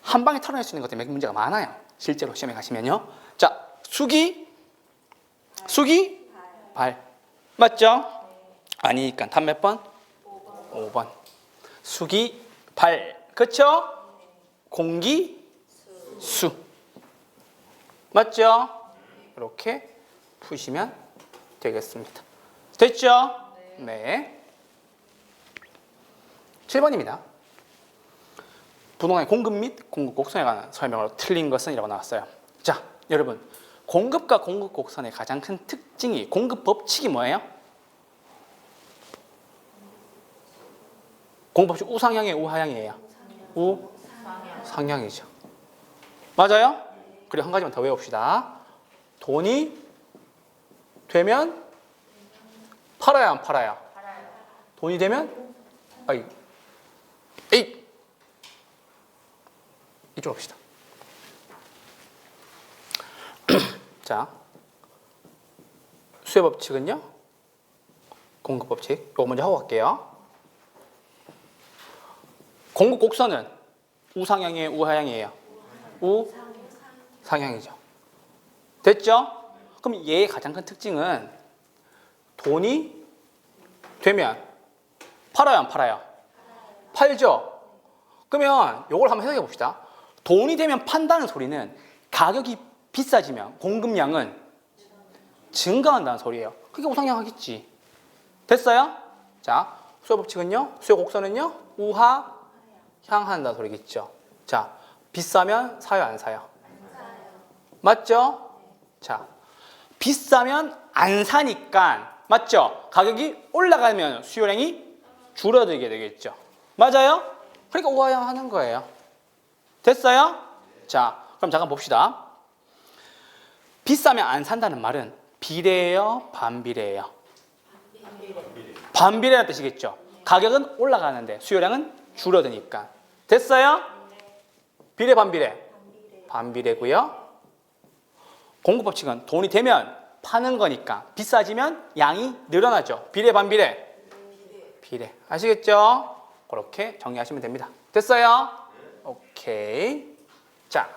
한 방에 털어낼 수 있는 것 때문에 문제가 많아요. 실제로 시험에 가시면요. 자, 수기, 발. 맞죠? 아니니까 답 몇 번? 5번. 수기, 발. 그쵸? 공기, 수. 맞죠? 이렇게 푸시면 되겠습니다. 됐죠? 네. 7번입니다. 부동산의 공급 및 공급 곡선에 관한 설명으로 틀린 것은 이라고 나왔어요. 자, 여러분. 공급과 공급 곡선의 가장 큰 특징이 공급 법칙이 뭐예요? 공급 법칙 우상향이에요, 우하향이에요? 우상향이죠. 맞아요? 그리고 한 가지만 더 외웁시다. 돈이 되면 팔아야 안 팔아요? 돈이 되면 이쪽으로 봅시다. 자, 수요 법칙은요? 공급 법칙. 이거 먼저 하고 갈게요. 공급 곡선은 우상향이에요, 우하향이에요? 우상향이죠. 됐죠? 그럼 얘의 가장 큰 특징은 돈이 되면 팔아요, 안 팔아요? 팔죠? 그러면 이걸 한번 해석해 봅시다. 돈이 되면 판다는 소리는 가격이 비싸지면 공급량은 증가한다는 소리예요. 그게 우상향 하겠지. 됐어요? 자, 수요 법칙은요? 수요 곡선은요? 우하향한다는 소리겠죠. 자, 비싸면 사요, 안 사요? 맞죠? 자, 비싸면 안 사니까 맞죠? 가격이 올라가면 수요량이 줄어들게 되겠죠. 맞아요? 그러니까 우하향하는 거예요. 됐어요? 자, 그럼 잠깐 봅시다. 비싸면 안 산다는 말은 비례해요? 반비례해요? 반비례라는 뜻이겠죠. 가격은 올라가는데 수요량은 줄어드니까. 됐어요? 비례 반비례? 반비례고요. 공급법칙은 돈이 되면 파는 거니까 비싸지면 양이 늘어나죠. 비례 반비례? 비례. 아시겠죠? 그렇게 정리하시면 됩니다. 됐어요? 오케이. 자,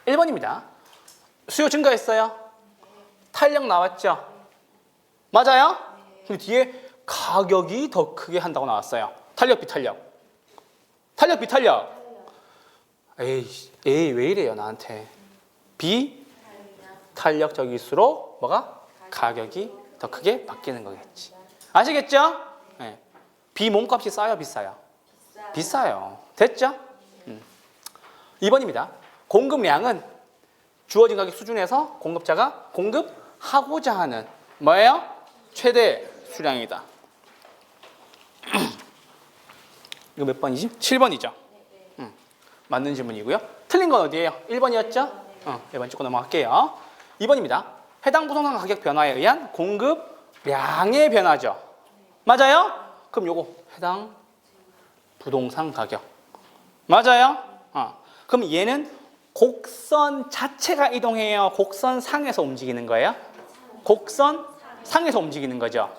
1번입니다. 수요 증가했어요. 탄력 나왔죠? 맞아요? 근데 뒤에 가격이 더 크게 한다고 나왔어요. 탄력 비탄력. 탄력 비탄력. 에이 왜 이래요 나한테. 비탄력적일수록 뭐가? 가격이 더 크게 바뀌는 거겠지. 아시겠죠? 네. 비몸값이 싸요 비싸요? 비싸요. 됐죠? 2번입니다. 공급량은 주어진 가격 수준에서 공급자가 공급하고자 하는 뭐예요? 최대 수량이다. 이거 몇 번이지? 7번이죠. 맞는 질문이고요. 틀린 건 어디예요? 1번이었죠? 1번 찍고 넘어갈게요. 2번입니다. 해당 부동산 가격 변화에 의한 공급량의 변화죠. 맞아요? 그럼 요거 해당 부동산 가격. 맞아요? 그럼 얘는 곡선 자체가 이동해요? 곡선 상에서 움직이는 거예요? 곡선 상에서 움직이는 거죠.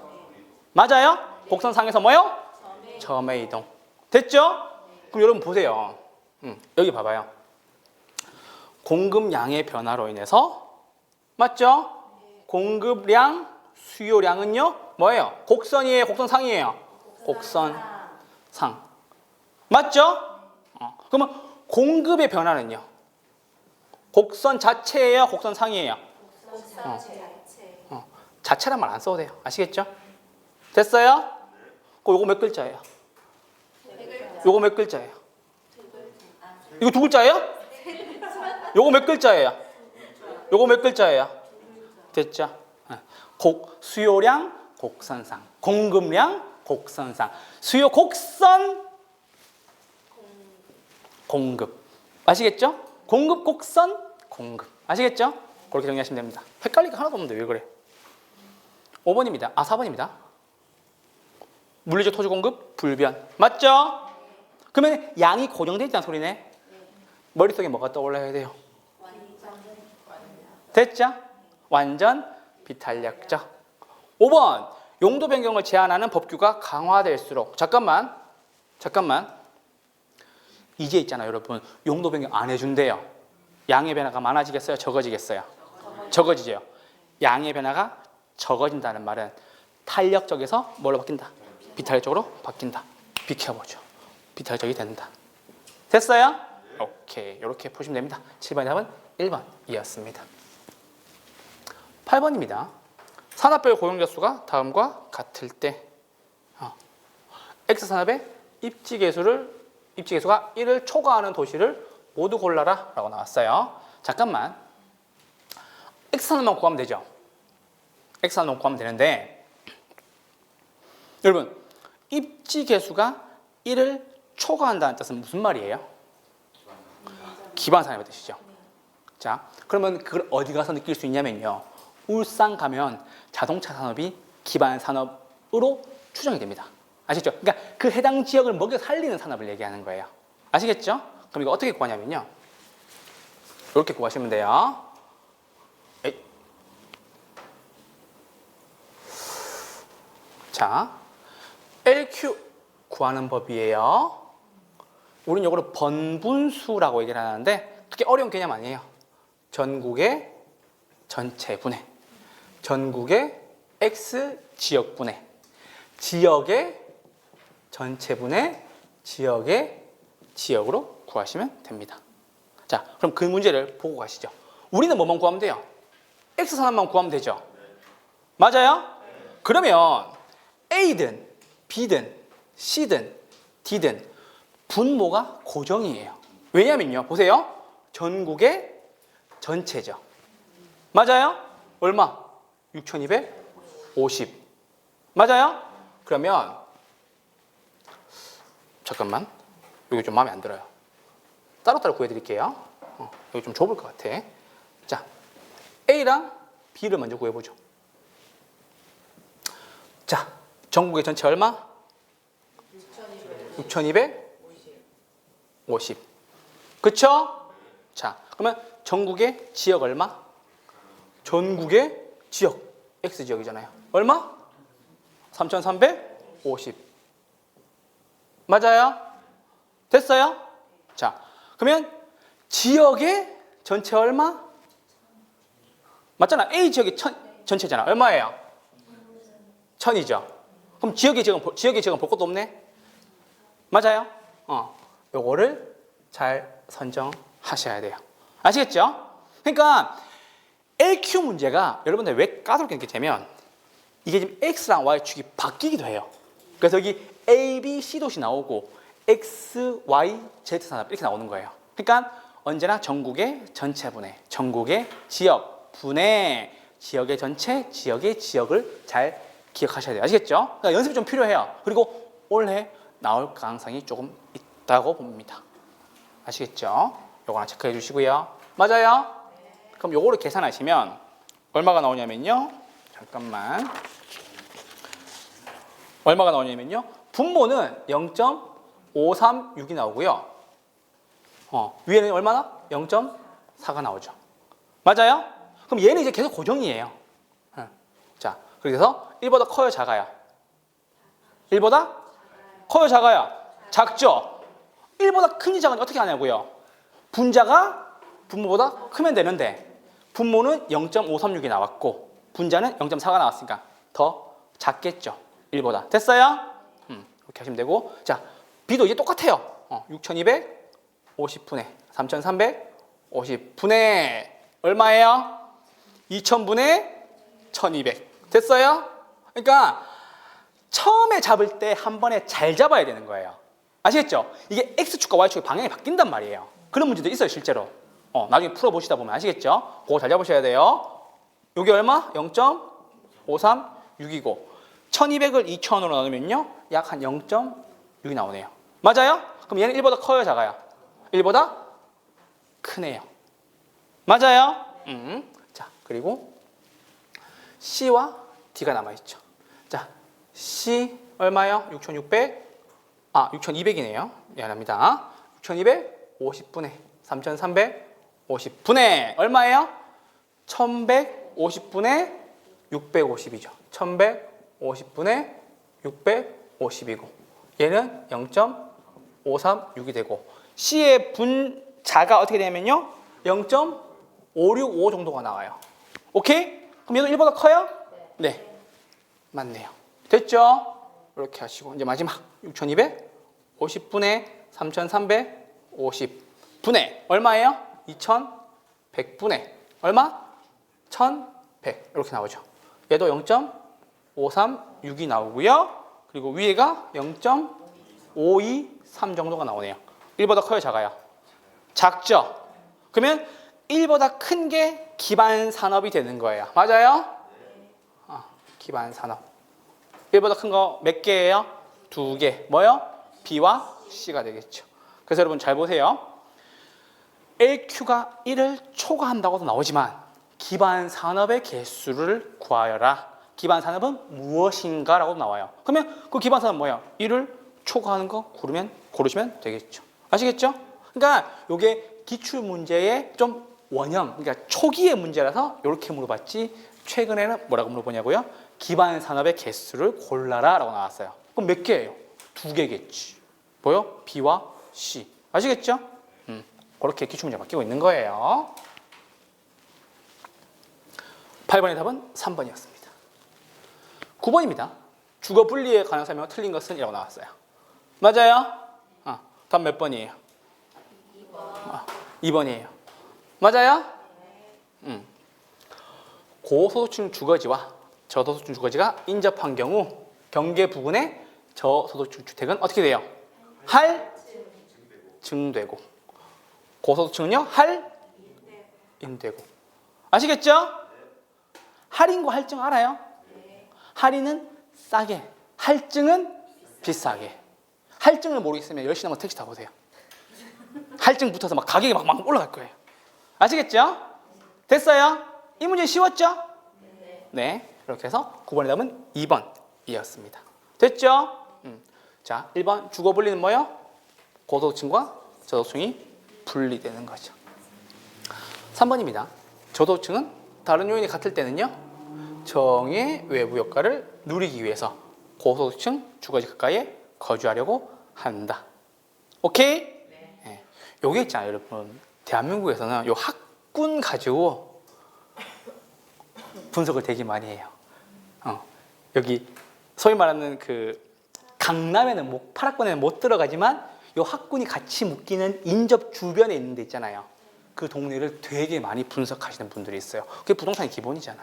맞아요? 곡선 상에서 뭐요? 점의 이동. 됐죠? 그럼 여러분 보세요. 여기 봐봐요. 공급량의 변화로 인해서 맞죠? 공급량, 수요량은요? 뭐예요? 곡선이에요? 곡선상이에요? 곡선상. 맞죠? 그러면 공급의 변화는요? 곡선 자체예요? 곡선상이에요? 자체란 말 안 써도 돼요. 아시겠죠? 됐어요? 요거 몇 글자예요? 요거 몇 글자예요? 이거 두 글자예요? 요거 몇 글자예요? 요거 몇 글자예요? 됐죠? 수요량 곡선상, 공급량 곡선상, 수요 곡선 공급. 아시겠죠? 공급 곡선 공급. 아시겠죠? 그렇게 정리하시면 됩니다. 헷갈릴 거 하나도 없는데 왜 그래? 5번입니다. 4번입니다. 물리적 토지 공급 불변. 맞죠? 그러면 양이 고정되어 있다는 소리네. 머릿속에 뭐가 떠올라야 돼요? 됐죠? 완전 비탄력적. 5번. 용도 변경을 제한하는 법규가 강화될수록. 잠깐만. 이제 있잖아요, 여러분. 용도 변경 안 해준대요. 양의 변화가 많아지겠어요? 적어지겠어요? 적어지죠. 양의 변화가 적어진다는 말은 탄력적에서 뭘로 바뀐다? 비탄력적으로 바뀐다. 비켜보죠. 비탄력적이 된다. 됐어요? 오케이. 이렇게 보시면 됩니다. 7번의 답은 1번이었습니다. 8번입니다. 산업별 고용자 수가 다음과 같을 때 X산업의 입지계수가 1을 초과하는 도시를 모두 골라라 라고 나왔어요. 잠깐만. X산업만 구하면 되죠. X산업만 구하면 되는데 여러분 입지계수가 1을 초과한다는 뜻은 무슨 말이에요? 기반산업의 뜻이죠. 자, 그러면 그걸 어디 가서 느낄 수 있냐면요. 울산 가면 자동차 산업이 기반 산업으로 추정이 됩니다. 아시죠? 그러니까 그 해당 지역을 먹여 살리는 산업을 얘기하는 거예요. 아시겠죠? 그럼 이거 어떻게 구하냐면요. 이렇게 구하시면 돼요. 자, LQ 구하는 법이에요. 우리는 이거를 번분수라고 얘기를 하는데 그렇게 어려운 개념 아니에요. 전국의 전체 분해, 전국의 X 지역 분해, 지역의 전체 분해, 지역의 지역으로 구하시면 됩니다. 자, 그럼 그 문제를 보고 가시죠. 우리는 뭐만 구하면 돼요? X산업만 구하면 되죠. 맞아요? 그러면 A든 B든 C든 D든 분모가 고정이에요. 왜냐면요. 보세요. 전국의 전체죠. 맞아요? 얼마? 6,250. 맞아요? 그러면 잠깐만. 여기 좀 마음에 안 들어요. 따로따로 구해드릴게요. 여기 좀 좁을 것 같아. 자, A랑 B를 먼저 구해보죠. 자, 전국의 전체 얼마? 6,250. 그쵸? 자, 그러면 전국의 지역 얼마? 전국의 지역 X지역이잖아요. 얼마? 3,350. 맞아요? 됐어요? 자, 그러면 지역의 전체 얼마? 맞잖아. A 지역의 전체잖아. 얼마예요? 1,000이죠. 그럼 지역의 지역은 볼 것도 없네. 맞아요? 요거를 잘 선정하셔야 돼요. 아시겠죠? 그러니까 LQ 문제가 여러분들 왜 까다롭게 느끼냐면 이게 지금 X랑 Y축이 바뀌기도 해요. 그래서 여기 A, B, C 도시 나오고 X, Y, Z 산업 이렇게 나오는 거예요. 그러니까 언제나 전국의 전체 분해, 전국의 지역 분해, 지역의 전체, 지역의 지역을 잘 기억하셔야 돼요. 아시겠죠? 그러니까 연습이 좀 필요해요. 그리고 올해 나올 가능성이 조금 있다고 봅니다. 아시겠죠? 요거 하나 체크해 주시고요. 맞아요? 그럼 요거를 계산하시면 얼마가 나오냐면요. 잠깐만. 얼마가 나오냐면요. 분모는 0.536이 나오고요. 위에는 얼마나? 0.4가 나오죠. 맞아요? 그럼 얘는 이제 계속 고정이에요. 자, 그래서 1보다 커요, 작아요? 1보다 커요, 작아요? 작죠? 1보다 큰지 작은지 어떻게 하냐고요? 분자가 분모보다 크면 되는데 분모는 0.536이 나왔고 분자는 0.4가 나왔으니까 더 작겠죠. 1보다. 됐어요? 이렇게 하시면 되고, 자, B도 이제 똑같아요. 6,250분의 3,350분의 얼마예요? 2,000분의 1,200. 됐어요? 그러니까 처음에 잡을 때 한 번에 잘 잡아야 되는 거예요. 아시겠죠? 이게 X축과 Y축의 방향이 바뀐단 말이에요. 그런 문제도 있어요, 실제로. 나중에 풀어보시다 보면 아시겠죠? 그거 잘 잡으셔야 돼요. 여기 얼마? 0.536이고 1,200을 2,000으로 나누면요 약 한 0.6이 나오네요. 맞아요? 그럼 얘는 1보다 커요, 작아요? 1보다 크네요. 맞아요? 자, 그리고 C와 D가 남아있죠. 자, C 얼마요? 6,200이네요. 미안합니다. 6,250분의 3,350분의 얼마예요? 1,150분의 650이죠. 1,150분의 650이고 얘는 0.536이 되고 C의 분자가 어떻게 되냐면요 0.565 정도가 나와요. 오케이? 그럼 얘도 1보다 커요? 네. 맞네요. 됐죠? 이렇게 하시고 이제 마지막 6,250분의 3,350분의 얼마예요? 2,100분의 얼마? 1,100 이렇게 나오죠. 얘도 0.536이 나오고요. 그리고 위에가 0.523 정도가 나오네요. 1보다 커요, 작아요? 작죠? 그러면 1보다 큰 게 기반 산업이 되는 거예요. 맞아요? 기반 산업. 1보다 큰 거 몇 개예요? 2개. 뭐요? B와 C가 되겠죠. 그래서 여러분 잘 보세요. LQ가 1을 초과한다고도 나오지만 기반 산업의 개수를 구하여라. 기반 산업은 무엇인가? 라고 나와요. 그러면 그 기반 산업은 뭐예요? 1을 초과하는 거 고르시면 되겠죠. 아시겠죠? 그러니까 이게 기출문제의 좀 원형, 그러니까 초기의 문제라서 이렇게 물어봤지 최근에는 뭐라고 물어보냐고요? 기반 산업의 개수를 골라라 라고 나왔어요. 그럼 몇 개예요? 2개겠지. 뭐요? B와 C. 아시겠죠? 그렇게 기출문제 바뀌고 있는 거예요. 8번의 답은 3번이었습니다. 9번입니다. 주거 분리의 가능성이며 틀린 것은 이라고 나왔어요. 맞아요? 답 몇 번이에요? 2번이에요. 맞아요? 고소득층 주거지와 저소득층 주거지가 인접한 경우 경계 부근의 저소득층 주택은 어떻게 돼요? 할증되고 고소득층은요? 할인되고. 아시겠죠? 할인과 할증 알아요? 할인은 싸게, 할증은 비싸게. 할증을 모르겠으면 열심히 한번 택시 타보세요. 할증 붙어서 막 가격이 막 올라갈 거예요. 아시겠죠? 됐어요? 이 문제 쉬웠죠? 네. 이렇게 해서 9번의 답은 2번이었습니다. 됐죠? 자, 1번 주거 분리는 뭐예요? 고소득층과 저소득층이 분리되는 거죠. 3번입니다. 저소득층은 다른 요인이 같을 때는요, 정의 외부 효과를 누리기 위해서 고소득층 주거지 가까이에 거주하려고 한다. 오케이? 네. 요게 있잖아요, 여러분. 대한민국에서는 요 학군 가지고 분석을 되게 많이 해요. 여기 소위 말하는 그 강남에는 파락군에는 못 들어가지만 요 학군이 같이 묶이는 인접 주변에 있는 데 있잖아요. 그 동네를 되게 많이 분석하시는 분들이 있어요. 그게 부동산이 기본이잖아.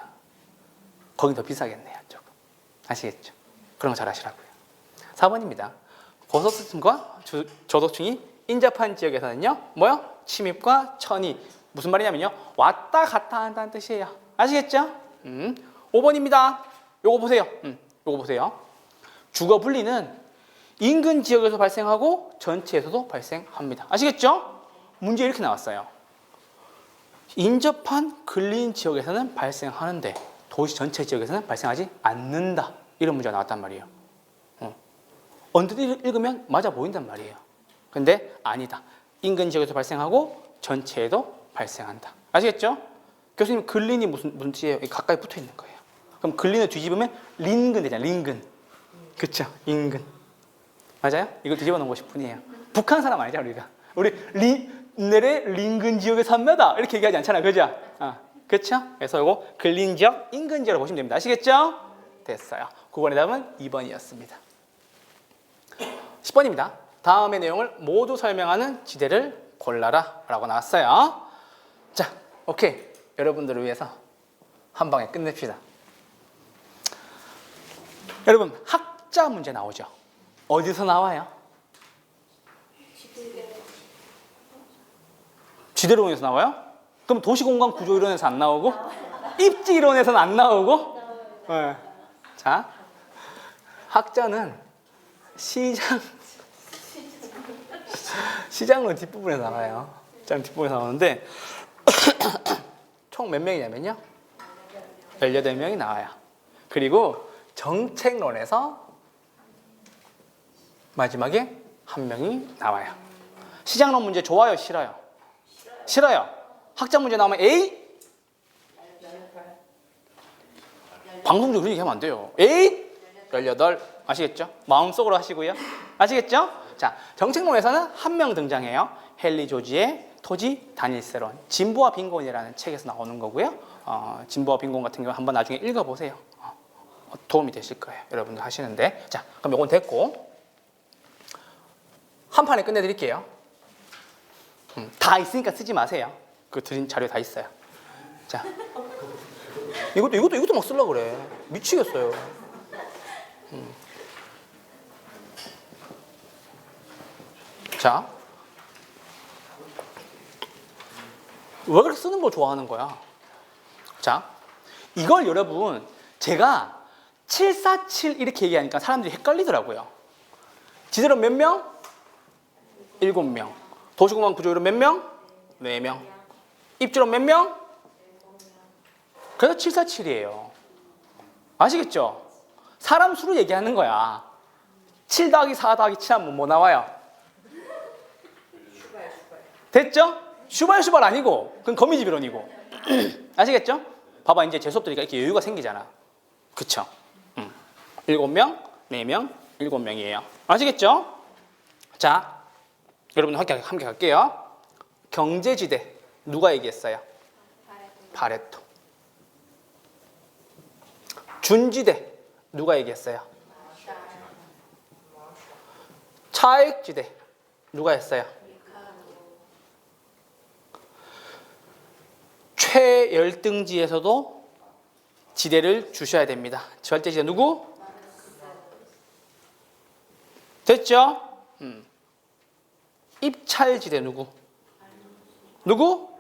거긴 더 비싸겠네요, 조금. 아시겠죠? 그런 거 잘 아시라고요. 4번입니다. 고소득층과 저소득층이 인접한 지역에서는요, 뭐요? 침입과 천이. 무슨 말이냐면요, 왔다 갔다 한다는 뜻이에요. 아시겠죠? 5번입니다. 요거 보세요. 요거 보세요. 주거 분리는 인근 지역에서 발생하고 전체에서도 발생합니다. 아시겠죠? 문제 이렇게 나왔어요. 인접한 근린 지역에서는 발생하는데 도시 전체 지역에서는 발생하지 않는다. 이런 문제가 나왔단 말이에요. 언뜻 읽으면 맞아 보인단 말이에요. 근데 아니다. 인근 지역에서 발생하고 전체에도 발생한다. 아시겠죠? 교수님, 근린이 무슨 뜻이에요? 가까이 붙어 있는 거예요. 그럼 근린을 뒤집으면 린근 되잖아요. 린근. 그쵸? 인근. 맞아요? 이걸 뒤집어 놓은 것이 뿐이에요. 북한 사람 아니죠, 우리가. 우리 내래 린근 지역에 삽니다. 이렇게 얘기하지 않잖아요. 그죠? 그쵸? 그래서 이거 근린 지역, 인근 지역으로 보시면 됩니다. 아시겠죠? 됐어요. 9번의 답은 2번이었습니다. 10번입니다. 다음의 내용을 모두 설명하는 지대를 골라라 라고 나왔어요. 자, 오케이. 여러분들을 위해서 한 방에 끝냅시다. 여러분, 학자 문제 나오죠? 어디서 나와요? 지대론에서 나와요? 그럼 도시공간 구조이론에서 안 나오고? 입지이론에서는 안 나오고? 네. 자, 학자는 시장론 뒷부분에 나와요. 시장 뒷부분에 나오는데 총 몇 명이냐면요, 18명이 나와요. 그리고 정책론에서 마지막에 한 명이 나와요. 시장론 문제 좋아요, 싫어요? 싫어요. 학자 문제 나오면 에이? 방송적으로 그런 얘기 하면 안 돼요. 에이? 18. 아시겠죠? 마음속으로 하시고요. 아시겠죠? 자, 정책론에서는 한 명 등장해요. 헨리 조지의 토지 단일세론, 진보와 빈곤이라는 책에서 나오는 거고요. 진보와 빈곤 같은 경우 한번 나중에 읽어보세요. 도움이 되실 거예요, 여러분들 하시는데. 자, 그럼 이건 됐고 한 판에 끝내드릴게요. 다 있으니까 쓰지 마세요. 그 드린 자료 다 있어요. 자, 이것도 막 쓰려고 그래. 미치겠어요. 자, 왜 그렇게 쓰는 걸 좋아하는 거야? 자, 이걸 여러분, 제가 747 이렇게 얘기하니까 사람들이 헷갈리더라고요. 지대론 몇 명? 7명. 도시공간 구조이론 몇 명? 4명. 입지론 몇 명? 그래서 747이에요. 아시겠죠? 사람 수로 얘기하는 거야. 7 더하기 4 더하기 7 하면 뭐 나와요? 됐죠? 슈발 아니고, 그건 거미집이론이고. 아시겠죠? 봐봐, 이제 제 수업 들으니까 이렇게 여유가 생기잖아. 그쵸? 7명, 4명, 7명이에요. 아시겠죠? 자, 여러분 함께 갈게요. 경제지대, 누가 얘기했어요? 파레토. 준지대, 누가 얘기했어요? 차익지대, 누가 했어요? 최열등지에서도 지대를 주셔야 됩니다. 절대지대 누구? 됐죠? 입찰지대 누구? 누구?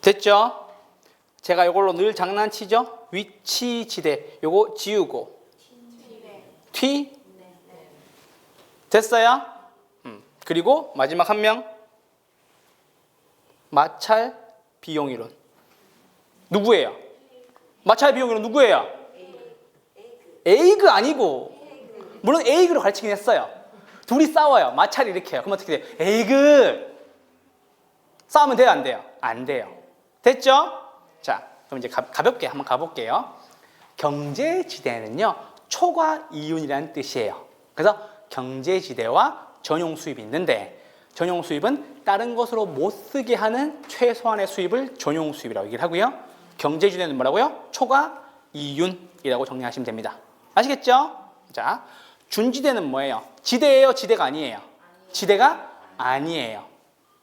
됐죠? 제가 이걸로 늘 장난치죠? 위치지대 요거 지우고 T? 됐어요? 그리고 마지막 한 명, 마찰 비용이론. 누구예요? 마찰 비용이론 누구예요? 에이그 아니고, 물론 에이그로 가르치긴 했어요. 둘이 싸워요. 마찰이 이렇게 해요. 그럼 어떻게 돼요? 에이그! 싸우면 돼요, 안 돼요? 안 돼요. 됐죠? 자, 그럼 이제 가볍게 한번 가볼게요. 경제지대는요, 초과 이윤이라는 뜻이에요. 그래서 경제지대와 전용 수입이 있는데, 전용 수입은 다른 것으로 못 쓰게 하는 최소한의 수입을 전용 수입이라고 얘기를 하고요. 경제지대는 뭐라고요? 초과 이윤이라고 정리하시면 됩니다. 아시겠죠? 자, 준지대는 뭐예요? 지대예요? 지대가 아니에요? 지대가 아니에요.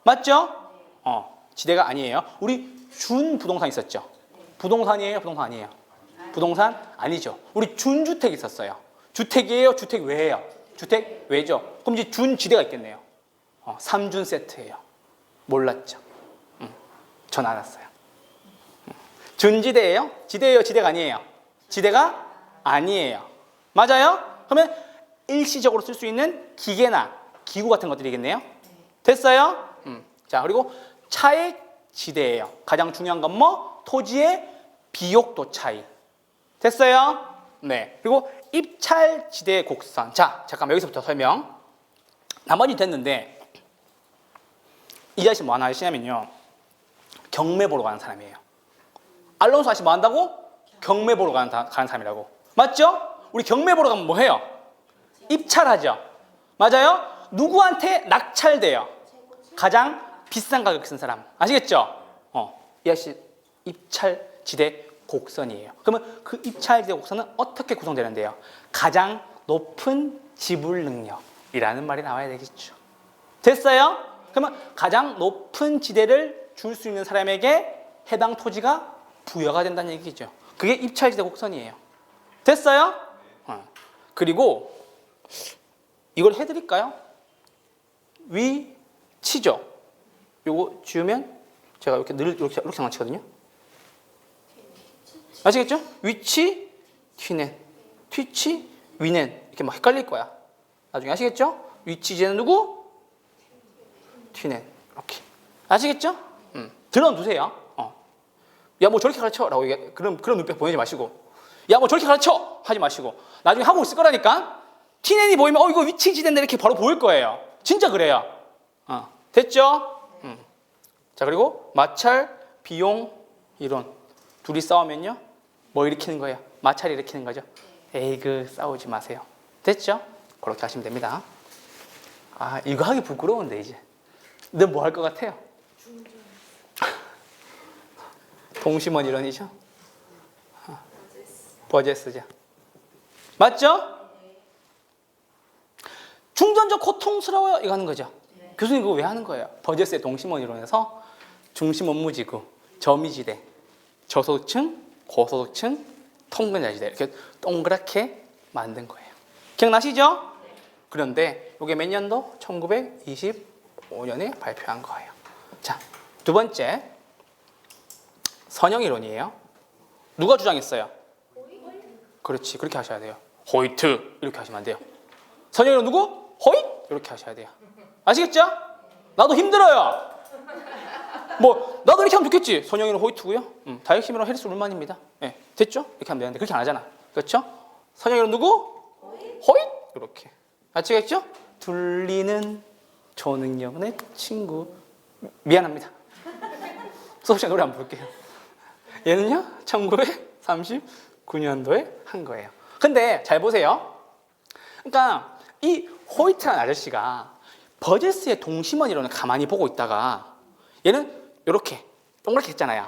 맞죠? 지대가 아니에요. 우리 준부동산 있었죠? 부동산이에요? 부동산 아니에요? 부동산 아니죠. 우리 준주택 있었어요. 주택이에요? 주택 외예요? 주택 외죠. 그럼 이제 준지대가 있겠네요. 3준 세트예요. 몰랐죠? 전 알았어요. 준지대예요? 지대예요? 지대가 아니에요? 지대가 아니에요. 맞아요? 그러면 일시적으로 쓸 수 있는 기계나 기구 같은 것들이겠네요. 됐어요? 자, 그리고 차액 지대예요. 가장 중요한 건 뭐? 토지의 비옥도 차이. 됐어요? 네. 그리고 입찰 지대 곡선. 자, 잠깐만 여기서부터 설명. 나머지 됐는데 이 아저씨 뭐 하나 하시냐면요. 경매 보러 가는 사람이에요. 알론소 아저씨 뭐 한다고? 경매 보러 가는 사람이라고. 맞죠? 우리 경매 보러 가면 뭐 해요? 입찰하죠. 맞아요? 누구한테 낙찰돼요? 가장 비싼 가격 쓴 사람. 아시겠죠? 이 아저씨 입찰 지대 곡선이에요. 그러면 그 입찰 지대 곡선은 어떻게 구성되는데요? 가장 높은 지불 능력이라는 말이 나와야 되겠죠. 됐어요? 그러면 가장 높은 지대를 줄 수 있는 사람에게 해당 토지가 부여가 된다는 얘기죠. 그게 입찰 지대 곡선이에요. 됐어요? 그리고 이걸 해드릴까요? 위치죠. 요거 지우면 제가 이렇게 늘 이렇게 장난치거든요. 아시겠죠? 위치, 튀넨, 튀치, 위넨 이렇게 막 헷갈릴 거야. 나중에 아시겠죠? 위치 지대는 누구? 튀넨 이렇게. 아시겠죠? 들어두세요. 야, 뭐 저렇게 가르쳐라고 그런 눈빛 보내지 마시고, 야, 뭐 저렇게 가르쳐 하지 마시고, 나중에 하고 있을 거라니까. 튀넨이 보이면 이거 위치 지대인데 이렇게 바로 보일 거예요. 진짜 그래요. 됐죠? 자, 그리고 마찰, 비용, 이론 둘이 싸우면요 뭐 일으키는 거예요? 마찰이 일으키는 거죠. 에이그 싸우지 마세요. 됐죠? 그렇게 하시면 됩니다. 이거 하기 부끄러운데 이제 너 뭐 할 것 같아요? 동심원 이론이죠? 버제스죠. 맞죠? 중전적 고통스러워요 이거 하는 거죠. 교수님 그거 왜 하는 거예요? 버제스의 동심원 이론에서 중심 업무지구, 점유지대, 저소득층, 고소득층, 통근자지대 이렇게 동그랗게 만든 거예요. 기억나시죠? 그런데 이게 몇 년도? 1925년에 발표한 거예요. 자, 두 번째 선형이론이에요. 누가 주장했어요? 그렇지, 그렇게 하셔야 돼요. 호이트 이렇게 하시면 안 돼요. 선형이론 누구? 호이트 이렇게 하셔야 돼요. 아시겠죠? 나도 힘들어요. 뭐 나도 이렇게 하면 좋겠지. 선형이론 호이트고요. 다이렉시미론 헤리스 울만입니다. 네, 됐죠? 이렇게 하면 되는데 그렇게 안 하잖아. 그렇죠? 선형이론 누구? 호이트 이렇게. 아시겠죠? 둘리는 초능력의 친구. 미안합니다. 수업시간 노래 한번 볼게요. 얘는요 1939년도에 한 거예요. 근데 잘 보세요. 그러니까 이 호이트라는 아저씨가 버제스의 동심원 이론을 가만히 보고 있다가 얘는 이렇게 동그랗게 했잖아요.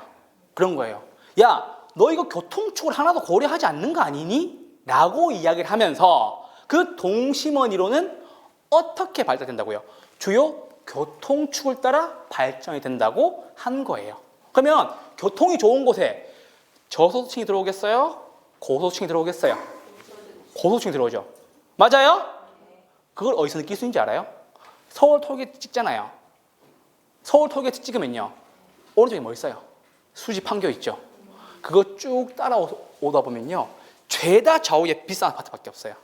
그런 거예요. 야, 너 이거 교통축을 하나도 고려하지 않는 거 아니니? 라고 이야기를 하면서 그 동심원 이론은 어떻게 발달된다고요? 주요 교통축을 따라 발전이 된다고 한 거예요. 그러면 교통이 좋은 곳에 저소득층이 들어오겠어요? 고소득층이 들어오겠어요? 고소득층이 들어오죠. 맞아요? 그걸 어디서 느낄 수 있는지 알아요? 서울 톨게이트 찍잖아요. 서울 톨게이트 찍으면요 오른쪽에 뭐 있어요? 수지 판교 있죠. 그거 쭉 따라오다 보면요 죄다 좌우에 비싼 아파트밖에 없어요.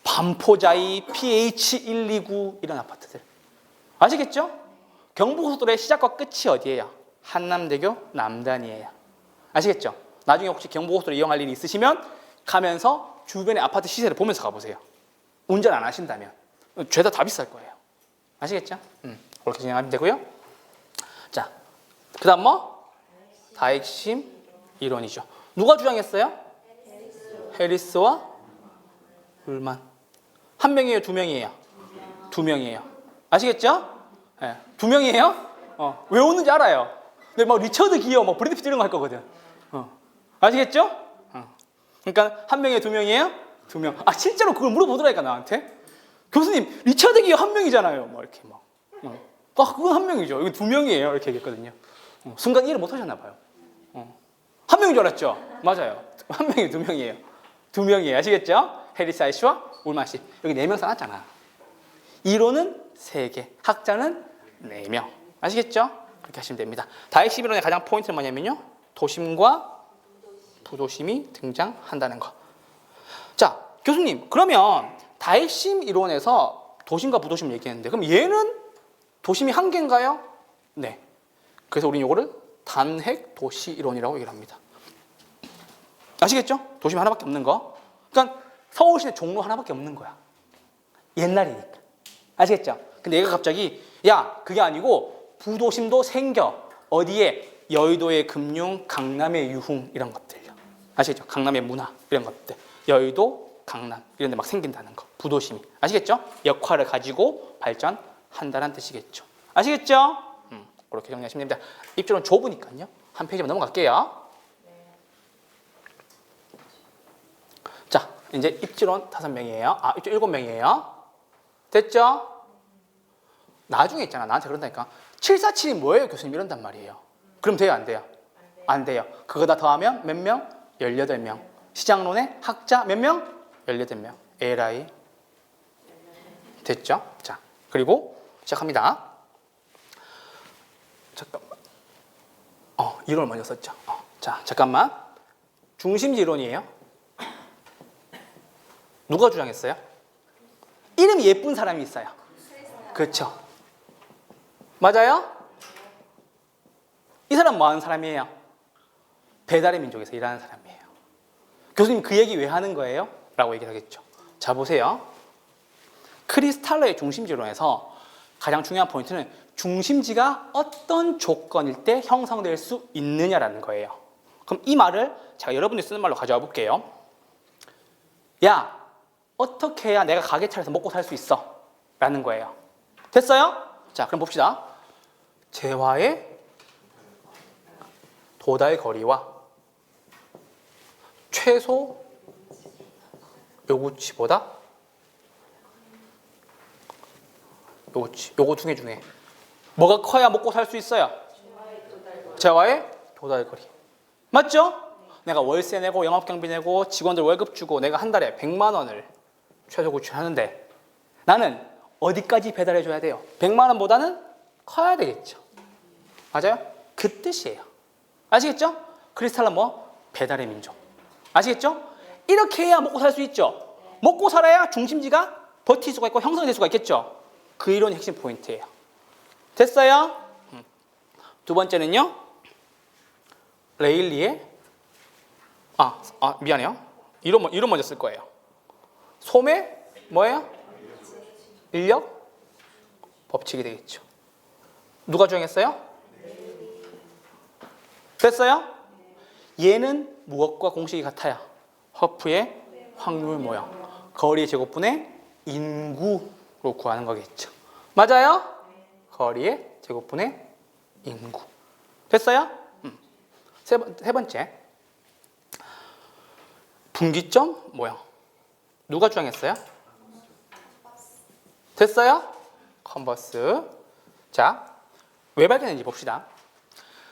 반포자이, PH129 이런 아파트들. 아시겠죠? 경부고속도로의 시작과 끝이 어디예요? 한남대교 남단이에요. 아시겠죠? 나중에 혹시 경부고속도로 이용할 일이 있으시면 가면서 주변의 아파트 시세를 보면서 가보세요. 운전 안 하신다면 죄다 다 비쌀 거예요. 아시겠죠? 그렇게 진행하면 되고요. 자, 그 다음 뭐? 다핵심 이론이죠. 누가 주장했어요? 해리스와 울만. 한 명이에요? 두 명이에요? 두 명이에요. 아시겠죠? 네. 두 명이에요? 왜 오는지 알아요. 근데 막 리처드 기어, 막 브래드 피트 이런 거 할 거거든. 아시겠죠? 그러니까 한 명이에요? 두 명이에요? 두 명. 아, 실제로 그걸 물어보더라니까, 나한테. 교수님, 리처드 기어 한 명이잖아요. 막 이렇게 막. 그건 한 명이죠. 이거 두 명이에요. 이렇게 얘기했거든요. 순간 이해를 못 하셨나 봐요. 한 명인 줄 알았죠? 맞아요. 한 명이 두 명이에요. 두 명이에요. 아시겠죠? 해리스 아이씨와 울만 씨. 여기 네 명 써놨잖아. 이론은 3개, 학자는 4명. 아시겠죠? 그렇게 하시면 됩니다. 다핵심 이론의 가장 포인트는 뭐냐면요. 도심과 부도심이 등장한다는 거. 자, 교수님, 그러면 다핵심 이론에서 도심과 부도심을 얘기했는데 그럼 얘는 도심이 한 개인가요? 네. 그래서 우리는 이거를 단핵 도시 이론이라고 얘기를 합니다. 아시겠죠? 도심 하나밖에 없는 거. 그러니까 서울시내 종로 하나밖에 없는 거야. 옛날이니까. 아시겠죠? 근데 얘가 갑자기 야, 그게 아니고 부도심도 생겨. 어디에? 여의도의 금융, 강남의 유흥 이런 것들요. 아시겠죠? 강남의 문화 이런 것들. 여의도, 강남 이런 데 막 생긴다는 거. 부도심이. 아시겠죠? 역할을 가지고 발전한다는 뜻이겠죠. 아시겠죠? 그렇게 정리하시면 됩니다. 입주론 좁으니까요. 한 페이지만 넘어갈게요. 자, 이제 입주론 5명이에요. 아, 입주론 7명이에요. 됐죠? 나중에 있잖아. 나한테 그런다니까. 747이 뭐예요, 교수님? 이런단 말이에요. 그럼 돼요, 안 돼요? 안 돼요. 그거 다 더하면 몇 명? 18명. 시장론의 학자 몇 명? 18명. LI. 됐죠? 자, 그리고 시작합니다. 잠깐만. 이론을 먼저 썼죠. 자, 잠깐만. 중심지 이론이에요. 누가 주장했어요? 이름이 예쁜 사람이 있어요. 그렇죠. 맞아요? 이 사람 뭐 하는 사람이에요? 배달의 민족에서 일하는 사람이에요. 교수님 그 얘기 왜 하는 거예요? 라고 얘기를 하겠죠. 자, 보세요. 크리스탈러의 중심지론에서 가장 중요한 포인트는 중심지가 어떤 조건일 때 형성될 수 있느냐라는 거예요. 그럼 이 말을 제가 여러분들이 쓰는 말로 가져와 볼게요. 야, 어떻게 해야 내가 가게 차려서 먹고 살 수 있어? 라는 거예요. 됐어요? 자, 그럼 봅시다. 재화의 도달 거리와 최소 요구치보다 요거 중에 뭐가 커야 먹고 살 수 있어요? 재화의 도달 거리. 맞죠? 내가 월세 내고 영업경비 내고 직원들 월급 주고 내가 한 달에 100만 원을 최소 구출하는데 나는 어디까지 배달해 줘야 돼요? 100만 원보다는 커야 되겠죠. 맞아요? 그 뜻이에요. 아시겠죠? 크리스탈은 뭐? 배달의 민족. 아시겠죠? 이렇게 해야 먹고 살 수 있죠. 먹고 살아야 중심지가 버틸 수가 있고 형성될 수가 있겠죠. 그 이론이 핵심 포인트예요. 됐어요? 두 번째는요. 레일리의 미안해요. 이론 먼저 쓸 거예요. 소매 뭐예요? 인력 법칙이 되겠죠. 누가 주장했어요? 됐어요? 얘는 무엇과 공식이 같아요? 허프의 확률 모형. 거리의 제곱분의 인구로 구하는 거겠죠. 맞아요? 거리의 제곱분의 인구. 됐어요? 세 번째. 분기점 모형. 누가 주장했어요? 됐어요? 컨버스. 자, 왜 발견했는지 봅시다.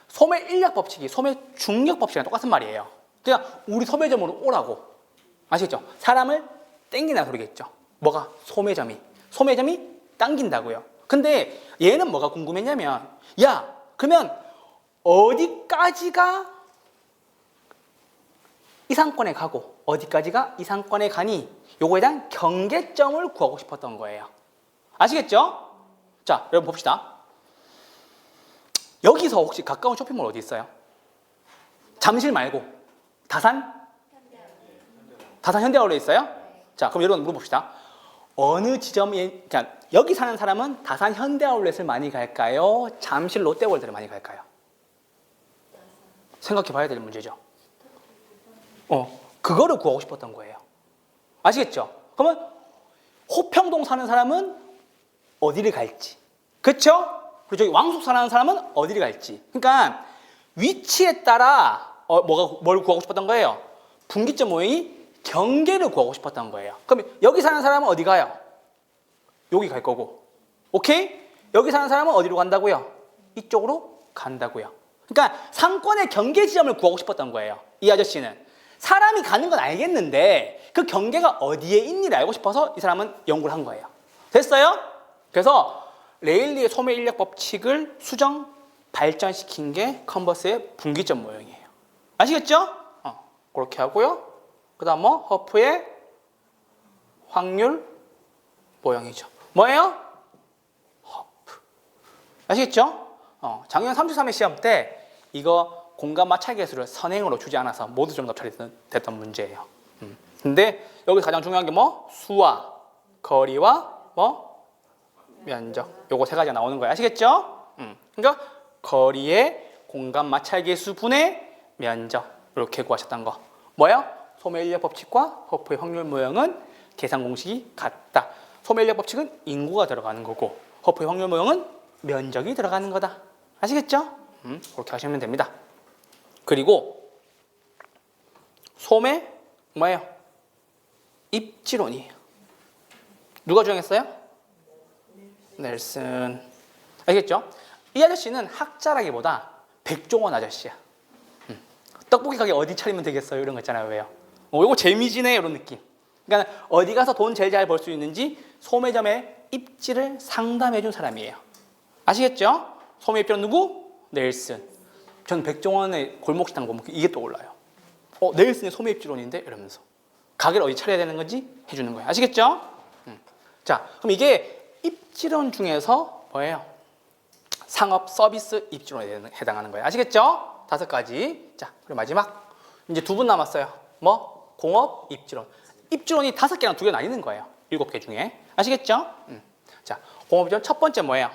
소매 인력 법칙이 소매 중력 법칙이랑 똑같은 말이에요. 그냥 우리 소매점으로 오라고. 아시겠죠? 사람을 땡긴다는 소리겠죠. 뭐가? 소매점이 당긴다고요. 근데 얘는 뭐가 궁금했냐면 야, 그러면 어디까지가 이 상권에 가고 어디까지가 이 상권에 가니 요거에 대한 경계점을 구하고 싶었던 거예요. 아시겠죠? 자, 여러분 봅시다. 여기서 혹시 가까운 쇼핑몰 어디 있어요? 잠실 말고 다산? 다산 현대아울렛 있어요? 자, 그럼 여러분 물어봅시다. 어느 지점에, 그러니까 여기 사는 사람은 다산 현대아울렛을 많이 갈까요? 잠실 롯데월드를 많이 갈까요? 생각해 봐야 될 문제죠. 그거를 구하고 싶었던 거예요. 아시겠죠? 그러면 호평동 사는 사람은 어디를 갈지. 그렇죠? 그리고 저기 왕숙 사는 사람은 어디를 갈지. 그러니까 위치에 따라 뭘 구하고 싶었던 거예요? 분기점 모형이 경계를 구하고 싶었던 거예요. 그럼 여기 사는 사람은 어디 가요? 여기 갈 거고. 오케이? 여기 사는 사람은 어디로 간다고요? 이쪽으로 간다고요. 그러니까 상권의 경계 지점을 구하고 싶었던 거예요. 이 아저씨는. 사람이 가는 건 알겠는데 그 경계가 어디에 있니를 알고 싶어서 이 사람은 연구를 한 거예요. 됐어요? 그래서 레일리의 소매 인력 법칙을 수정 발전시킨 게 컨버스의 분기점 모형이에요. 아시겠죠? 그렇게 하고요. 그 다음 허프의 확률 모형이죠. 뭐예요? 허프. 아시겠죠? 작년 33회 시험 때 이거 공간 마찰 계수를 선행으로 주지 않아서 모두 정답 처리됐던 문제예요. 근데 여기 가장 중요한 게 수와 거리와 면적. 요거 세 가지가 나오는 거예요. 아시겠죠? 그러니까 거리의 공간 마찰 계수 분의 면적 이렇게 구하셨던 거. 뭐예요? 소매 인력 법칙과 허프의 확률 모형은 계산 공식이 같다. 소매 인력 법칙은 인구가 들어가는 거고 허프의 확률 모형은 면적이 들어가는 거다. 아시겠죠? 그렇게 하시면 됩니다. 그리고 소매 뭐예요? 입지론이에요. 누가 주장했어요? 넬슨. 알겠죠? 이 아저씨는 학자라기보다 백종원 아저씨야. 떡볶이 가게 어디 차리면 되겠어요? 이런 거 있잖아요. 왜요? 이거 재미지네 이런 느낌. 그러니까 어디 가서 돈 제일 잘 벌 수 있는지 소매점의 입지를 상담해 준 사람이에요. 아시겠죠? 소매 입지론 누구? 넬슨. 전 백종원의 골목식당 보면 이게 떠올라요. 넬슨의 소매 입지론인데? 이러면서 가게를 어디 차려야 되는 건지 해주는 거예요. 아시겠죠? 자, 그럼 이게 입지론 중에서 뭐예요? 상업 서비스 입지론에 해당하는 거예요. 아시겠죠? 5가지. 자, 그리고 마지막 이제 2분 남았어요. 공업 입지론. 입지론이 5개랑 2개 나뉘는 거예요. 7개 중에. 아시겠죠? 자, 공업 입지론 첫 번째 뭐예요?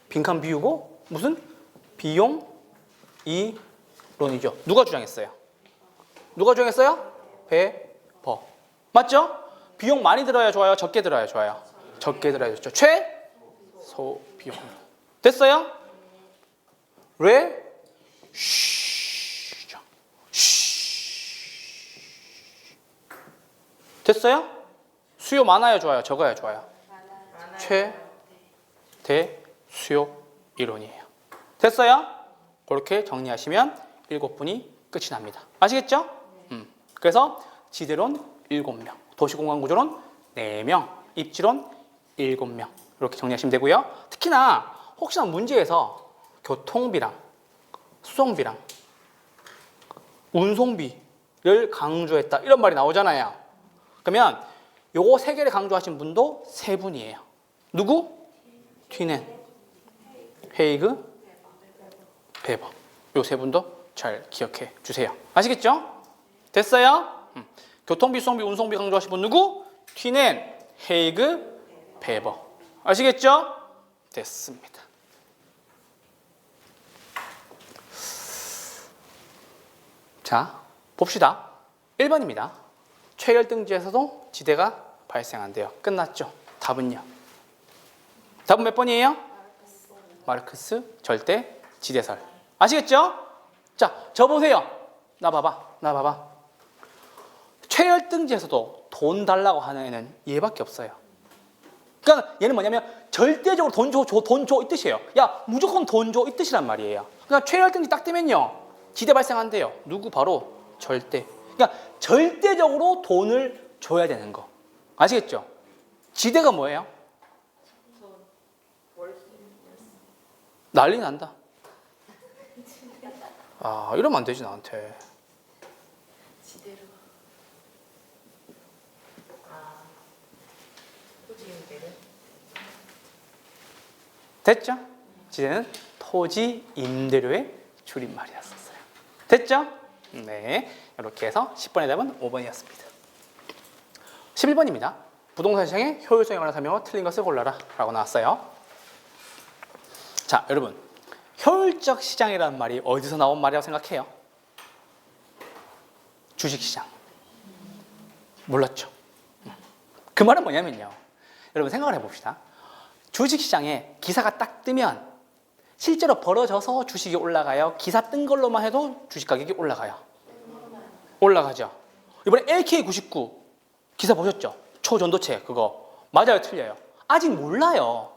빈칸 비우고 무슨 비용 이론이죠. 누가 주장했어요? 누가 주장했어요? 배버. 맞죠? 비용 많이 들어야 좋아요? 적게 들어야 좋아요? 적게 들어야 좋죠. 최소 비용. 됐어요? 됐어요? 수요 많아야 좋아요? 적어야 좋아요? 최대 수요 이론이에요. 됐어요? 그렇게 정리하시면 7분이 끝이 납니다. 아시겠죠? 그래서 지대론 7명, 도시공간구조론 4명, 입지론 7명 이렇게 정리하시면 되고요. 특히나 혹시나 문제에서 교통비랑 수송비랑 운송비를 강조했다 이런 말이 나오잖아요. 그러면 요거 3개를 강조하신 분도 3분이에요. 누구? 튀넨, 헤이그, 베버. 요 3분도 잘 기억해 주세요. 아시겠죠? 됐어요? 교통비, 수송비, 운송비 강조하신 분 누구? 튀넨, 헤이그, 베버. 아시겠죠? 됐습니다. 자, 봅시다. 1번입니다. 최열등지에서도 지대가 발생한대요. 끝났죠? 답은요? 답은 몇 번이에요? 마르크스 절대 지대설. 아시겠죠? 자, 저 보세요. 나 봐봐. 최열등지에서도 돈 달라고 하는 애는 얘밖에 없어요. 그러니까 얘는 뭐냐면 절대적으로 돈 줘 이 뜻이에요. 야, 무조건 돈 줘 이 뜻이란 말이에요. 그러니까 최열등지 딱 되면요 지대 발생한대요. 누구? 바로 절대. 그러니까 절대적으로 돈을 줘야 되는 거. 아시겠죠? 지대가 뭐예요? 난리 난다. 이러면 안 되지 나한테. 지대로. 토지 임대료. 됐죠? 지대는 토지 임대료의 줄임말이었어요. 됐죠? 네, 이렇게 해서 10번의 답은 5번이었습니다. 11번입니다. 부동산 시장의 효율성에 관한 설명으로 틀린 것을 골라라 라고 나왔어요. 자, 여러분, 효율적 시장이라는 말이 어디서 나온 말이라고 생각해요? 주식시장. 몰랐죠? 그 말은 뭐냐면요, 여러분 생각을 해봅시다. 주식시장에 기사가 딱 뜨면 실제로 벌어져서 주식이 올라가요? 기사 뜬 걸로만 해도 주식 가격이 올라가요? 올라가죠. 이번에 LK99 기사 보셨죠? 초전도체 그거 맞아요, 틀려요? 아직 몰라요.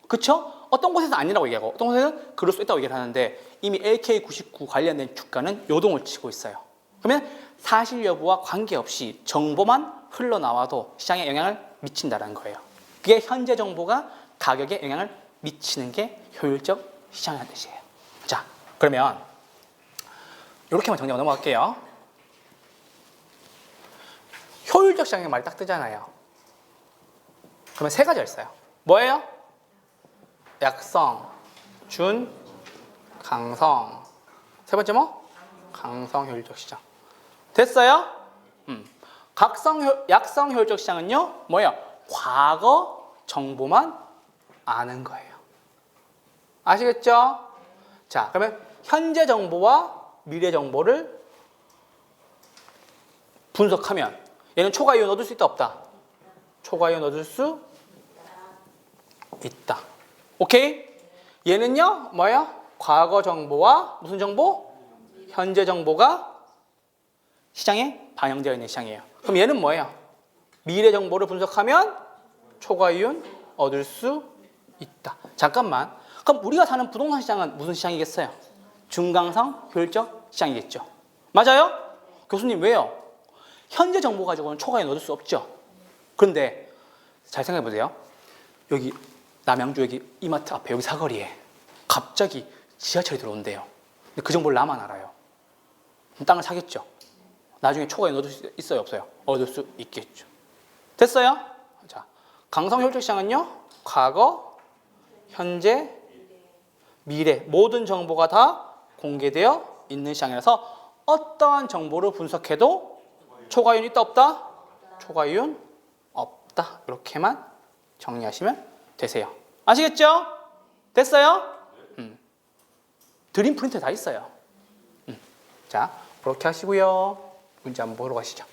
그쵸? 어떤 곳에서 아니라고 얘기하고 어떤 곳에서는 그럴 수 있다고 얘기를 하는데 이미 LK99 관련된 주가는 요동을 치고 있어요. 그러면 사실 여부와 관계없이 정보만 흘러나와도 시장에 영향을 미친다는 거예요. 그게 현재 정보가 가격에 영향을 미치는 게 효율적 시장이라는 뜻이에요. 자, 그러면 이렇게만 정리하고 넘어갈게요. 효율적 시장의 말이 딱 뜨잖아요. 그러면 세 가지가 있어요. 뭐예요? 약성, 준, 강성. 세 번째 뭐? 강성 효율적 시장. 됐어요? 약성 효율적 시장은요, 뭐예요? 과거 정보만 아는 거예요. 아시겠죠? 자, 그러면 현재 정보와 미래 정보를 분석하면 얘는 초과 이윤 얻을 수 있다, 없다? 초과 이윤 얻을 수 있다. 오케이? 얘는요, 뭐예요? 과거 정보와 무슨 정보? 현재 정보가 시장에 반영되어 있는 시장이에요. 그럼 얘는 뭐예요? 미래 정보를 분석하면 초과 이윤 얻을 수 있다. 잠깐만. 그럼 우리가 사는 부동산 시장은 무슨 시장이겠어요? 중강성 효율적 시장이겠죠. 맞아요? 교수님 왜요? 현재 정보 가지고는 초과 이윤 얻을 수 없죠. 그런데 잘 생각해 보세요. 여기 남양주 여기 이마트 앞에 여기 사거리에 갑자기 지하철이 들어온대요. 근데 그 정보를 나만 알아요. 그럼 땅을 사겠죠. 나중에 초과 이윤 얻을 수 있어요, 없어요? 얻을 수 있겠죠. 됐어요? 자, 강성 효율적 시장은요, 과거, 현재, 미래 모든 정보가 다 공개되어 있는 시장이라서 어떠한 정보를 분석해도 초과 이윤 있다, 없다? 초과 이윤 없다. 이렇게만 정리하시면 되세요. 아시겠죠? 됐어요? 드림 프린터 다 있어요. 자, 그렇게 하시고요. 문제 한번 보러 가시죠.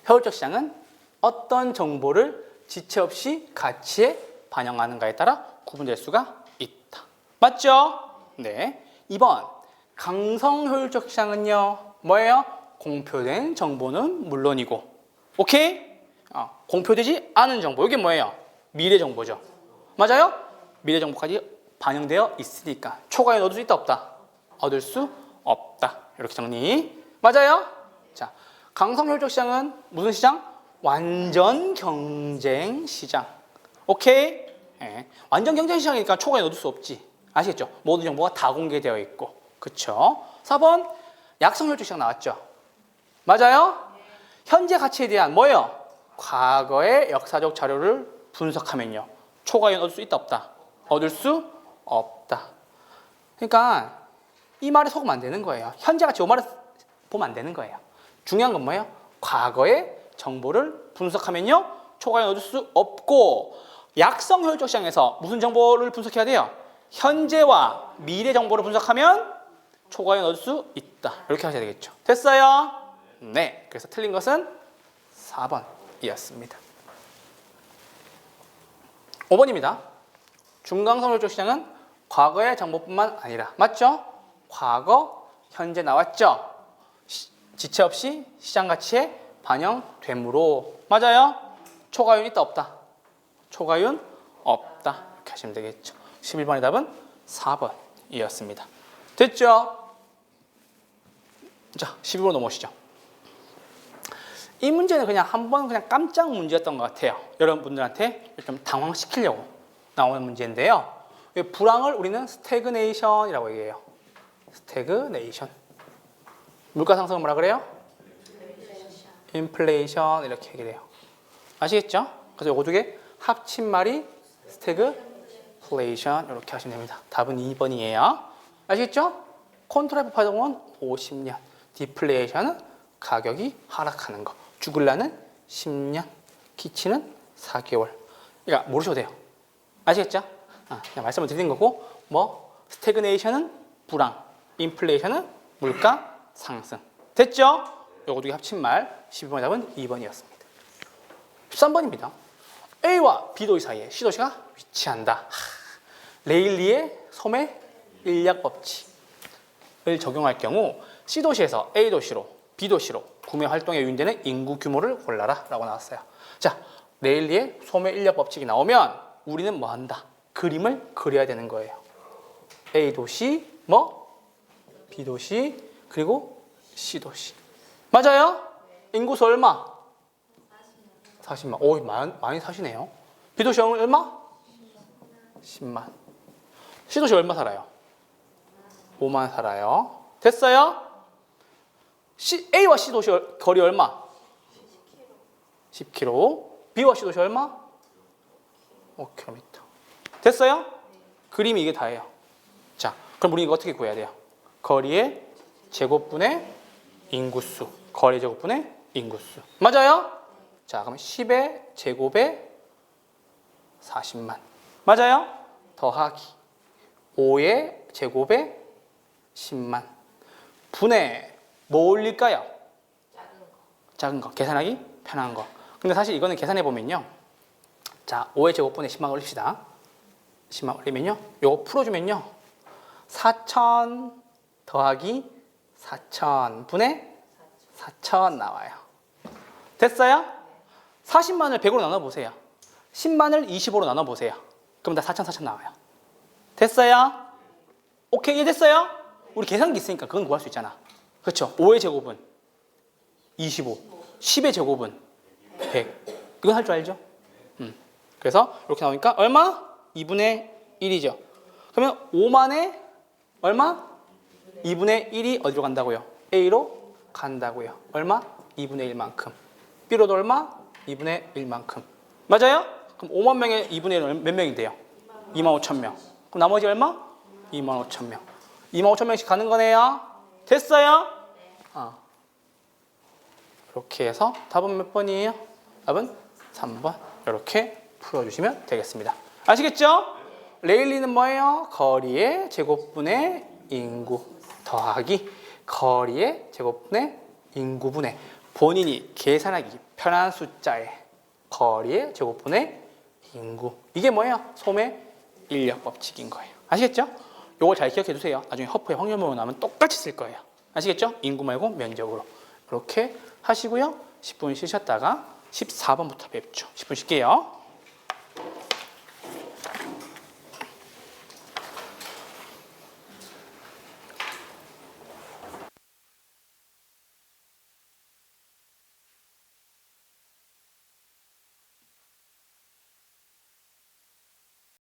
효율적 시장은 어떤 정보를 지체 없이 가치에 반영하는가에 따라 구분될 수가 있다. 맞죠? 네. 2번 강성 효율적 시장은요, 뭐예요? 공표된 정보는 물론이고, 오케이? 공표되지 않은 정보, 이게 뭐예요? 미래 정보죠. 맞아요? 미래 정보까지 반영되어 있으니까 초과이윤 얻을 수 있다, 없다? 얻을 수 없다. 이렇게 정리. 맞아요? 자, 강성 효율적 시장은 무슨 시장? 완전 경쟁 시장. 오케이? 네. 완전 경쟁 시장이니까 초과이윤 얻을 수 없지. 아시겠죠? 모든 정보가 다 공개되어 있고. 그쵸? 4번 약성 효율적 시장 나왔죠? 맞아요? 현재 가치에 대한 뭐예요? 과거의 역사적 자료를 분석하면요, 초과이윤 얻을 수 있다, 없다? 얻을 수 없다. 그러니까 이 말에 속으면 안 되는 거예요. 현재 가치 이 말에 보면 안 되는 거예요. 중요한 건 뭐예요? 과거의 정보를 분석하면요, 초과이윤 얻을 수 없고, 약성 효율적 시장에서 무슨 정보를 분석해야 돼요? 현재와 미래 정보를 분석하면 초과이윤 얻을 수 있다. 이렇게 하셔야 되겠죠. 됐어요? 네. 그래서 틀린 것은 4번이었습니다. 5번입니다. 중강성 효율적 시장은 과거의 정보뿐만 아니라, 맞죠? 과거, 현재 나왔죠? 지체 없이 시장 가치에 반영되므로, 맞아요? 초과이윤 있다, 없다? 초과이윤 없다. 이렇게 하시면 되겠죠. 11번의 답은 4번이었습니다. 됐죠? 자, 12번 넘어오시죠. 이 문제는 그냥 한번 그냥 깜짝 문제였던 것 같아요. 여러분들한테 좀 당황시키려고 나오는 문제인데요. 불황을 우리는 스태그네이션이라고 얘기해요. 스태그네이션. 물가 상승을 뭐라 그래요? 인플레이션 이렇게 얘기를 해요. 아시겠죠? 그래서 요거 두 개 합친 말이 스태그플레이션 이렇게 하시면 됩니다. 답은 2번이에요. 아시겠죠? 컨트롤 F 파동은 50년. 디플레이션은 가격이 하락하는 거. 죽을라는 10년. 기치는 4개월. 그러니까 모르셔도 돼요. 아시겠죠? 그냥 말씀을 드리는 거고, 뭐 스태그네이션은 불황, 인플레이션은 물가 상승. 됐죠? 요거 두 개 합친 말 12번 답은 2번이었습니다. 13번입니다. A와 B도시 사이에 C도시가 위치한다. 레일리의 소매 인력 법칙을 적용할 경우 C도시에서 A도시로 B도시로 구매 활동에 유인되는 인구 규모를 골라라 라고 나왔어요. 자, 레일리의 소매 인력 법칙이 나오면 우리는 뭐 한다? 그림을 그려야 되는 거예요. A도시, 뭐 B도시, 그리고 C도시. 맞아요? 인구수 얼마? 40만. 오, 많이 사시네요. B도시 얼마? 10만. C도시 얼마 살아요? 5만 살아요. 됐어요? A와 C도시 거리 얼마? 10km. B와 C도시 얼마? 5km. 됐어요? 그림이 이게 다예요. 자, 그럼 우리 이거 어떻게 구해야 돼요? 거리의 제곱분의 인구수. 거리 제곱분의 인구수. 맞아요? 자, 그러면 10의 제곱에 40만. 맞아요? 더하기 5의 제곱에 10만. 분의 뭐 올릴까요? 작은 거. 계산하기 편한 거. 근데 사실 이거는 계산해 보면요. 자, 5의 제곱분에 10만 올립시다. 10만 올리면요. 요거 풀어주면요. 4,000 더하기 4,000 분의 4,000 나와요. 됐어요? 40만을 100으로 나눠보세요. 10만을 25로 나눠보세요. 그럼 다 4,000, 4,000 나와요. 됐어요? 오케이, 이해됐어요? 우리 계산기 있으니까 그건 구할 수 있잖아. 그렇죠? 5의 제곱은 25, 10의 제곱은 100. 이건 할 줄 알죠? 그래서 이렇게 나오니까 얼마? 2분의 1이죠. 그러면 5만에 얼마? 2분의 1이 어디로 간다고요? A로 간다고요. 얼마? 2분의 1만큼. B로도 얼마? 2분의 1만큼. 맞아요? 그럼 5만 명에 2분의 1은 몇 명인데요? 2만 5천 명. 그럼 나머지 얼마? 2만 5천 명. 2만 5천 명씩 가는 거네요. 됐어요? 이렇게 해서 답은 몇 번이에요? 답은 3번. 이렇게 풀어주시면 되겠습니다. 아시겠죠? 레일리는 뭐예요? 거리의 제곱분의 인구 더하기 거리의 제곱분의 인구분의 본인이 계산하기 편한 숫자의 거리의 제곱분의 인구. 이게 뭐예요? 소매 인력 법칙인 거예요. 아시겠죠? 요거 잘 기억해 두세요. 나중에 허프에 확률모음 나오면 똑같이 쓸 거예요. 아시겠죠? 인구 말고 면적으로. 이렇게 하시고요. 10분 쉬셨다가 14번부터 뵙죠. 10분 쉴게요.